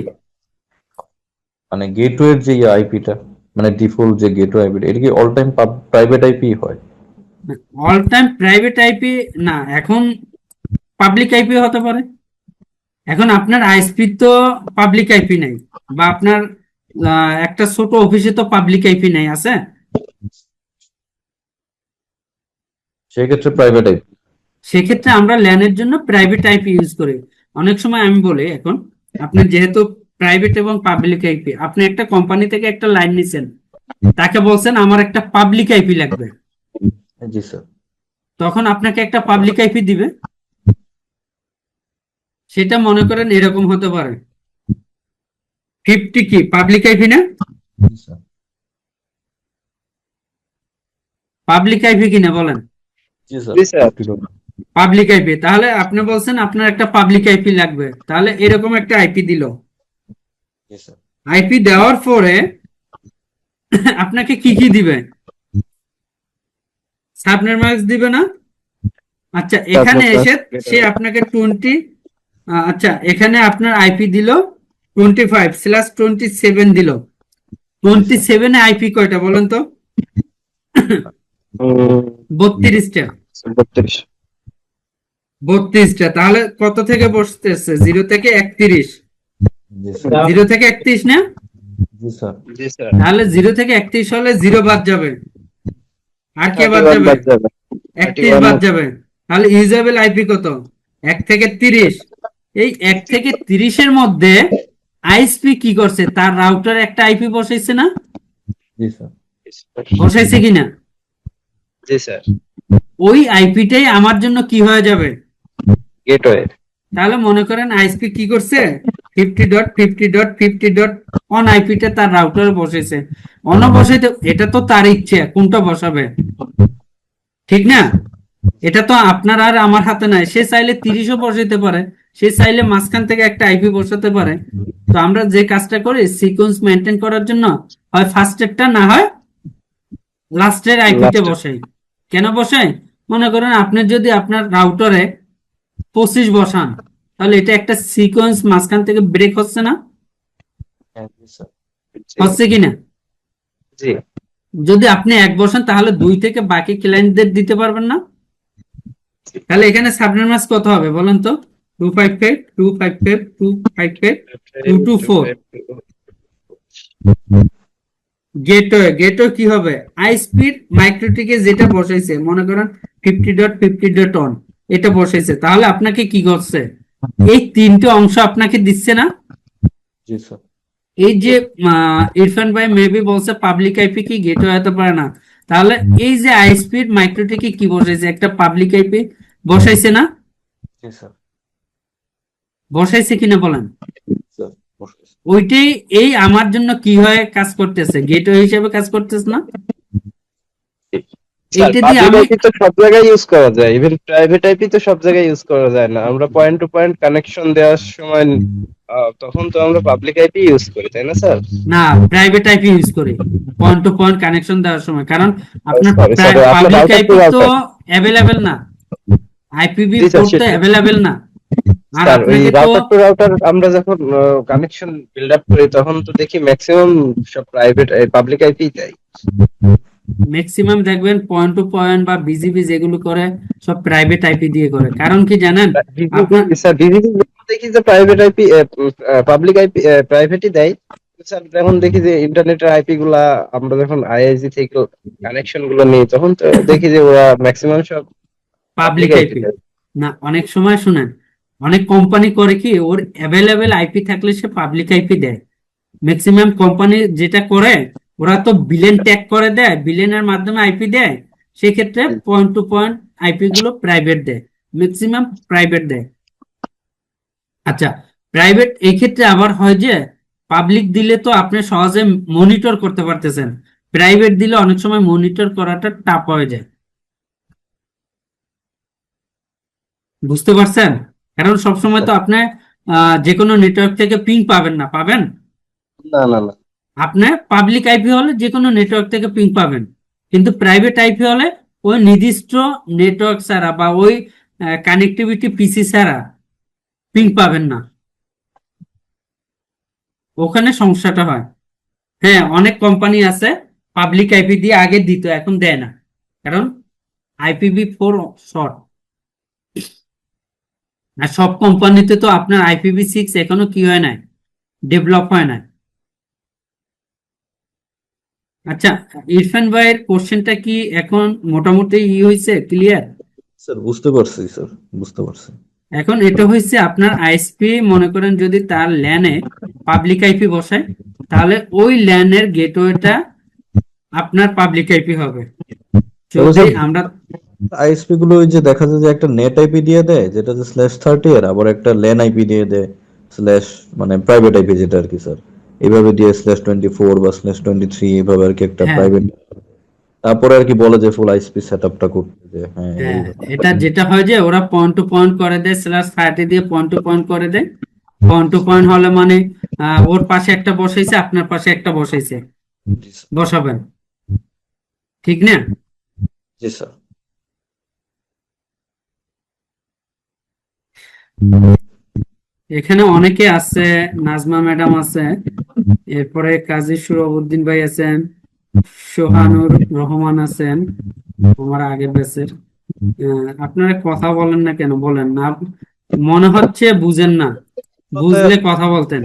মানে গেটওয়ের যে আইপিটা, মানে ডিফল্ট যে গেটওয়ে আইপিটা, এটা কি অল টাইম প্রাইভেট আইপি হয়? অল টাইম প্রাইভেট আইপি না, এখন পাবলিক আইপি হতে পারে। এখন আপনার আইএসপি তো পাবলিক আইপি নাই, বা আপনার একটা ছোট অফিসে তো পাবলিক আইপি নাই, আছে? সেক্ষেত্রে প্রাইভেট আইপি। সেক্ষেত্রে আমরা ল্যানের জন্য প্রাইভেট আইপি ইউজ করি। অনেক সময় আমি বলি, এখন আপনি যেহেতু প্রাইভেট এবং পাবলিক আইপি, আপনি একটা কোম্পানি থেকে একটা লাইন নিছেন, তাকে বলছেন আমার একটা পাবলিক আইপি লাগবে, জি স্যার। তখন আপনাকে একটা পাবলিক আইপি দিবে। সেটা মনে করেন এরকম হতে পারে 50 কি পাবলিক আইপি না? জি স্যার। পাবলিক আইপি কিনা বলেন? জি স্যার। জি স্যার। পাবলিক আইপি, তাহলে আপনি বলছেন আপনার একটা পাবলিক আইপি লাগবে, তাহলে এরকম একটা আইপি দিল। জি স্যার। আইপি দেওয়ার পরে আপনাকে কি কি দিবে? সাবনেট ম্যাক্স দিবে না? আচ্ছা, এখানে এসে সে আপনাকে 20, আচ্ছা এখানে আপনার আইপি দিল 25/27 দিল। 27 এ আইপি কয়টা বলেন তো? 32টা। 32। 32টা, তাহলে কত থেকে বসতেছে? 0 থেকে 31। জি স্যার। 0 থেকে 31 না? জি স্যার। জি স্যার। তাহলে 0 থেকে 31 হলে 0 বাদ যাবে, আর কে বাদ 31 যাবে? বাদ যাবে। 31 বাদ যাবে। তাহলে ইউজেবল আইপি কত? 1 থেকে 30। এই 1 থেকে 30 এর মধ্যে আইএসপি কি করছে? তার রাউটার একটা আইপি বসাইছে না? জি স্যার। বসাইছে কিনা? জি স্যার। ওই আইপিটাই আমার জন্য কি হয়ে যাবে? গেটওয়ে। তাহলে মনে করেন আইএসপি কি করছে? 50.50.50.1 আইপিটা তার রাউটারে বসাইছে। অন্য বসাইতে, এটা তো তার ইচ্ছে কোনটা বসাবে, ঠিক না? এটা তো আপনার আর আমার হাতে নাই। সে চাইলে 30ও বসাইতে পারে, সে চাইলে মাঝখান থেকে একটা আইপি বসাতে পারে। তো আমরা যে কাজটা করি সিকোয়েন্স মেনটেন করার জন্য, হয় ফার্স্টেরটা না হয় লাস্টের আইপিতে বসাই। কেন বসাই? মনে করেন আপনি যদি আপনার রাউটারে 25 বসান, তাহলে এটা একটা সিকোয়েন্স মাঝখান থেকে ব্রেক হচ্ছে না? হ্যাঁ, জি স্যার। হচ্ছে কিনা? জি। যদি আপনি 1 বসান তাহলে 2 থেকে বাকি ক্লায়েন্টদের দিতে পারবেন না। তাহলে এখানে সাবনেট মাস্ক কত হবে বলেন তো? 255 255 255 224। গেটওয়ে কি হবে? আইস্পিড মাইক্রোটিকে যেটা বসাইছে, মনে করেন 50.50.1 এটা বসাইছে, তাহলে আপনাকে কি করছে? এই 3টে অংশ আপনাকে দিচ্ছে না? জি স্যার। এই যে ইরফান ভাই মেবি বলছে পাবলিক আইপি কি গেটওয়ে হতে পারে না, তাহলে এই যে আইস্পিড মাইক্রোটিকে কি বসাইছে? একটা পাবলিক আইপি বসাইছে না? জি স্যার। বসাইছে কিনা বলেন? স্যার, বসেছি। ওইটাই এই আমার জন্য কি হয়ে কাজ করতেছে? গেটওয়ে হিসেবে কাজ করতেছে না? স্যার, এইটা দিয়ে পাবলিক আমি আইপি তো সব জায়গায় ইউজ করা যায়, ইভেন প্রাইভেট আইপি তো সব জায়গায় ইউজ করা যায় না। আমরা পয়েন্ট টু পয়েন্ট কানেকশন দেওয়ার সময় তখন তো আমরা পাবলিক আইপি ইউজ করি, তাই না স্যার? না, প্রাইভেট আইপি ইউজ করি পয়েন্ট টু পয়েন্ট কানেকশন দেওয়ার সময়, কারণ আপনার সরি সরি, আপনার পাবলিক রাউটার টু আইপি তো রাউটার। অ্যাভেলেবেল না, আইপিভি জি স্যার, পোর্ট তো অ্যাভেলেবেল না। আর স্যার ওই আপনাকে তো রাউটার টু রাউটার আমরা যখন কানেকশন বিল্ড আপ করি তখন তো দেখি ম্যাক্সিমাম সব প্রাইভেট পাবলিক আইপি দেয়। ম্যাক্সিমাম দেখবেন পয়েন্ট টু পয়েন্ট বা বিজিবি যেগুলো করে সব প্রাইভেট আইপি দিয়ে করে। কারণ কি জানেন? আপনার স্যার বিজিবি দেখি যে প্রাইভেট আইপি, পাবলিক আইপি প্রাইভেটই দেয়। স্যার যখন দেখি যে ইন্টারনেটের আইপি গুলা আমরা যখন আইআইজি থেকে কানেকশন গুলো নিই তখন তো দেখি যে ওরা ম্যাক্সিমাম সব পাবলিক আইপি না, অনেক সময় শুনেন, অনেক কোম্পানি করে কি ওর অ্যাভেলেবেল আইপি থাকলে সে পাবলিক আইপি দেয়, ম্যাক্সিমাম কোম্পানি যেটা করে, ওরা তো বিলেন ট্যাগ করে দেয়, বিলেনের মাধ্যমে আইপি দেয়। সেক্ষেত্রে পয়েন্ট টু পয়েন্ট আইপি গুলো প্রাইভেট দেয়, ম্যাক্সিমাম প্রাইভেট দেয়। আচ্ছা, প্রাইভেট এই ক্ষেত্রে আবার হয় যে পাবলিক দিলে তো আপনি সহজে মনিটর করতে পারতেছেন, প্রাইভেট দিলে অনেক সময় মনিটর করাটা টাফ হয়ে যায়। বুঝতে পারছেন? কারণ সবসময় তো আপনি যে কোনো নেটওয়ার্ক থেকে পিং পাবেন না, পাবেন? না না না। আপনার পাবলিক আইপি হলে যে কোনো নেটওয়ার্ক থেকে পিং পাবেন, কিন্তু প্রাইভেট আইপি হলে ওই নির্দিষ্ট নেটওয়ার্ক ছাড়া বা ওই কানেক্টিভিটি পিসি ছাড়া পিং পাবেন না, ওখানে সমস্যাটা হয়। হ্যাঁ, অনেক কোম্পানি আছে পাবলিক আইপি দিয়ে আগে দিত, এখন দেয় না, কারণ IPv4 শর্ট। আর সব কোম্পানিতে তো আপনার IPv6 এখনো কি হয় না, ডেভেলপ হয় না। আচ্ছা, ইরফান ভাইয়ের কোশ্চেনটা কি এখন মোটামুটি হয়েছে, ক্লিয়ার? স্যার বুঝতে পারছি স্যার, বুঝতে পারছি। এখন এটা হয়েছে আপনার আইএসপি, মনে করেন যদি তার ল্যানে পাবলিক আইপি বসায়, তাহলে ওই ল্যানের গেটওয়েটা আপনার পাবলিক আইপি হবে। তবে যদি স্যার আমরা আইএসপি গুলো ওই যে দেখা যায় যে একটা নেট আইপি দিয়ে দেয় যেটা যে /30 এর, আবার একটা ল্যান আইপি দিয়ে দেয় স্ল্যাশ মানে প্রাইভেট আইপি যেটা আর কি স্যার, এইভাবে দিয়ে /24 বা /23 এইভাবে আর কি একটা হ্যাঁ, প্রাইভেট, তারপরে আর কি বলে যে ফুল আইএসপি সেটআপটা করতে, যে হ্যাঁ হ্যাঁ, এইভাবে। এটা যেটা হয় যে ওরা পয়েন্ট টু পয়েন্ট করে দেয়, /30 দিয়ে পয়েন্ট টু পয়েন্ট করে দেয়। পয়েন্ট টু পয়েন্ট হলে মানে ওর পাশে একটা বসাইছে, আপনার পাশে একটা বসাইছে, জি স্যার। বসাবেন, ঠিক না? জি স্যার। এখানে অনেকে আছে, নাজমা ম্যাডাম আছে, এরপরে কাজী সুরবুদ্দিন ভাই আছেন, সোহানুর রহমান আছেন, আমার আগের ব্যাচের। আপনারা কথা বলেন না কেন, বলেন না, মনে হচ্ছে বুঝেন না, বুঝলে কথা বলতেন।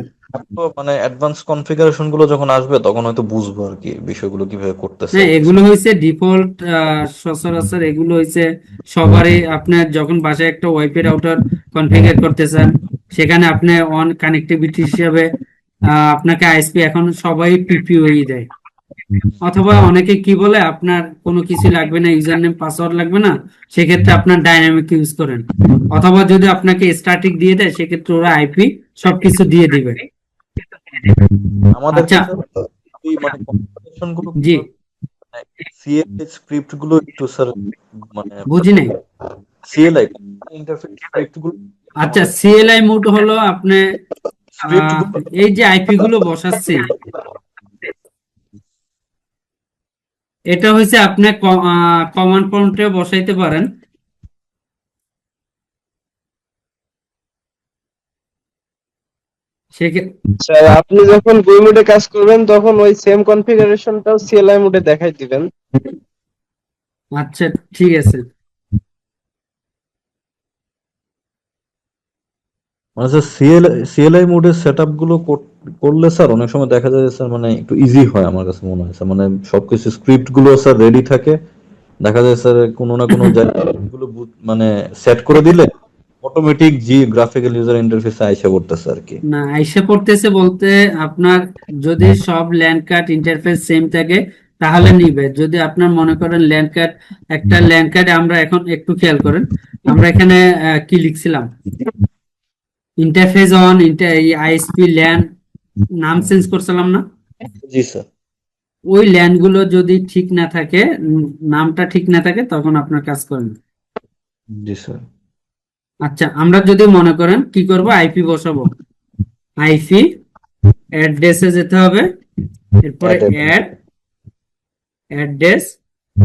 তো মানে অ্যাডভান্স কনফিগারেশন গুলো যখন আসবে তখন হয়তো বুঝবো আর কি বিষয়গুলো কিভাবে করতেছে হ্যাঁ, আর কি। এগুলো হয়েছে ডিফল্ট, সচরাচর এগুলো হয়েছে সবারই। আপনার যখন বাসায় একটা ওয়াইফাই রাউটার কনফিগার করতেছেন, সেখানে আপনি অন কানেক্টিভিটি হিসাবে আপনাকে আইএসপি এখন সবাই পিপিওই দেয়। অথবা অনেকে কি বলে, আপনার কোনো কিছু লাগবে না, ইউজার নেম পাসওয়ার্ড লাগবে না, সেক্ষেত্রে আপনার ডাইনামিক ইউজ করেন। অথবা যদি আপনাকে স্ট্যাটিক দিয়ে দেয়, সেক্ষেত্রে ওরা আইপি সবকিছু দিয়ে দিবে। আমাদের আচ্ছা, কাছে এই মানে কনফিগারেশন গুলো জি, কিভাবে, সিএলআই স্ক্রিপ্ট গুলো একটু স্যার মানে বুঝি নাই। সিএলআই ইন্টারফেস স্ক্রিপ্ট গুলো আচ্ছা, আমাদের সিএলআই মোড হলো আপনি স্ক্রিপ্ট আহ, গুলো এই যে আইপি গুলো বসাচ্ছি, এটা হচ্ছে আপনি কমান্ড প্রম্পটে বসাইতে পারেন। স্যার আপনি যখন গুই মোডে কাজ করবেন তখন ওই সেম কনফিগারেশনটাও সিএলআই মোডে দেখাই দিবেন। আচ্ছা, ঠিক আছে। মানে স্যার সিএলআই মোডের সেটআপ গুলো করলে স্যার অনেক সময় দেখা যায় যে স্যার মানে একটু ইজি হয় আমার কাছে মনে হয় স্যার, মানে সবকিছু স্ক্রিপ্ট গুলো স্যার রেডি থাকে, দেখা যায় স্যার কোনো না কোনো জায়গায় গুলো মানে সেট করে দিলে অটোমেটিক জি গ্রাফিক্যাল ইউজার ইন্টারফেসে আইসা পড়তেছে আর কি। না, আইসা পড়তেছে বলতে, আপনার যদি সব ল্যান্ড কার্ড ইন্টারফেস সেম থাকে তাহলে নিবে। যদি আপনার মনে করেন ল্যান্ড কার্ড, একটা ল্যান্ড কার্ডে আমরা এখন একটু খেয়াল করেন, আমরা এখানে কি লিখছিলাম, ইন্টারফেস অন আইএসপি ল্যান, নাম চেঞ্জ করছিলাম না? জি স্যার। ওই ল্যান্ড গুলো যদি ঠিক না থাকে, নামটা ঠিক না থাকে, তখন আপনার কাজ করেন। জি স্যার। আচ্ছা, আমরা যদি মনে করেন কি করব, আইপি বসাবো, আইপি অ্যাড্রেসে যেতে হবে, এরপরে অ্যাড অ্যাড্রেস,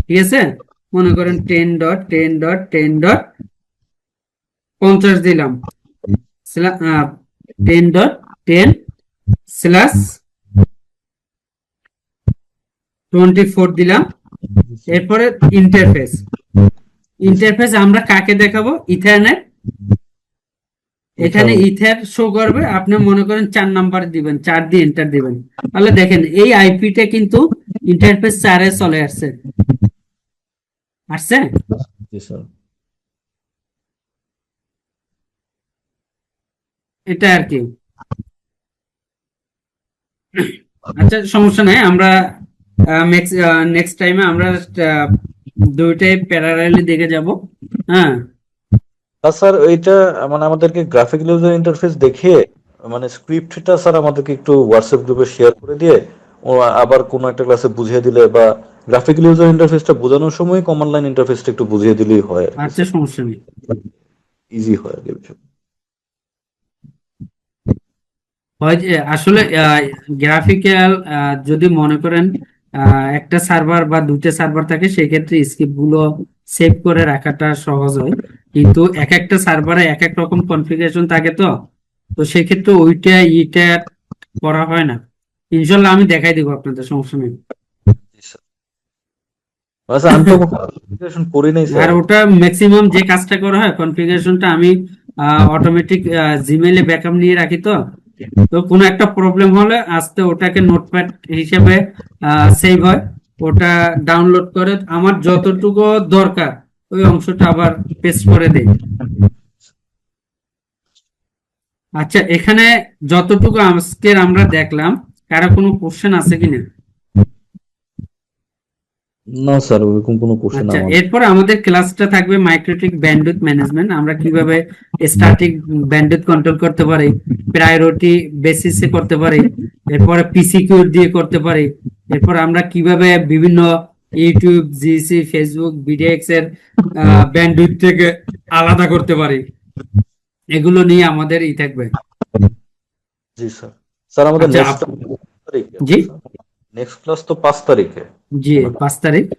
ঠিক আছে? মনে করেন 10.10.10.50 দিলাম, 10.10/24 দিলাম। এরপরে ইন্টারফেস, ইন্টারফেস আমরা কাকে দেখাবো, ইথারনেট। এখানে ইথার শো করবে, আপনি মনে করেন 4 নাম্বার দিবেন, 4 দিয়ে এন্টার দিবেন, তাহলে দেখেন এই আইপিটা কিন্তু ইন্টারফেস 4-এ চলে আসছে, আসছে। জি স্যার। এটা আর কি। আচ্ছা, সমস্যা নাই, আমরা নেক্সট টাইমে আমরা দুইটাই প্যারালালি দেখে যাব। হ্যাঁ, স্যার এইটা মানে আমাদেরকে গ্রাফিক ইউজার ইন্টারফেস দেখিয়ে মানে স্ক্রিপ্টটা স্যার আমাদেরকে একটু হোয়াটসঅ্যাপ গ্রুপে শেয়ার করে দিয়ে ও আবার কোনো একটা ক্লাসে বুঝিয়ে দিলে, বা গ্রাফিক্যাল ইউজার ইন্টারফেসটা বোঝানোর সময় কমান্ড লাইন ইন্টারফেসটা একটু বুঝিয়ে দিলেই হয় আর কি আচ্ছা, সমস্যা নেই। ইজি হয় আর কি বিষয়। হয় যে আসলে গ্রাফিক্যাল যদি মনে করেন একটা সার্ভার বা দুইটা সার্ভার থাকে, সেক্ষেত্রে স্ক্রিপ্ট গুলো সেভ করে রাখাটা সহজ হয়। কিন্তু এক একটা সার্ভারে এক এক রকম কনফিগারেশন থাকে, তো তো সেক্ষেত্রে ওইটা ইটা করা হয় না। ইনশাল্লাহ আমি দেখাই দিব আপনাদের, সমস্যা নেই। জি স্যার। আচ্ছা, আমি তো কনফিগারেশন করি নাই আর স্যার। ওটা ম্যাক্সিমাম যে কাজটা করা হয়, কনফিগারেশনটা আমি অটোমেটিক জিমেইলে ব্যাকআপ নিয়ে রাখি, তো তো কোনো একটা প্রবলেম হলে আস্তে ওটাকে নোটপ্যাড হিসেবে সেভ হয়, ওটা ডাউনলোড করে আমার যতটুকু দরকার ওই অংশটা আবার পেস্ট করে দেই। আচ্ছা, এখানে যতটুকু আজকের আমরা দেখলাম, কারো কোনো কোশ্চেন আছে কিনা? না স্যার, ওরকম কোনো কোশ্চেন আচ্ছা, আমার এরপর আমাদের ক্লাসটা থাকবে মাইক্রোটিক ব্যান্ডউইথ ম্যানেজমেন্ট। আমরা কিভাবে স্ট্যাটিক ব্যান্ডউইথ কন্ট্রোল করতে পারি, প্রায়োরিটি বেসিসে করতে পারি, এরপরে পিসিকিউ দিয়ে করতে পারি, এরপর আমরা কিভাবে বিভিন্ন ইউটিউব, জিসি, ফেসবুক, ভিডিএক্স এর ব্যান্ডউইথ থেকে আলাদা করতে পারি, এগুলো নিয়ে আমাদের থাকবে। জি স্যার। স্যার আমাদের আচ্ছা, নেক্সট তারিখে জি নেক্সট ক্লাস তো 5 তারিখে। জি 5 তারিখ।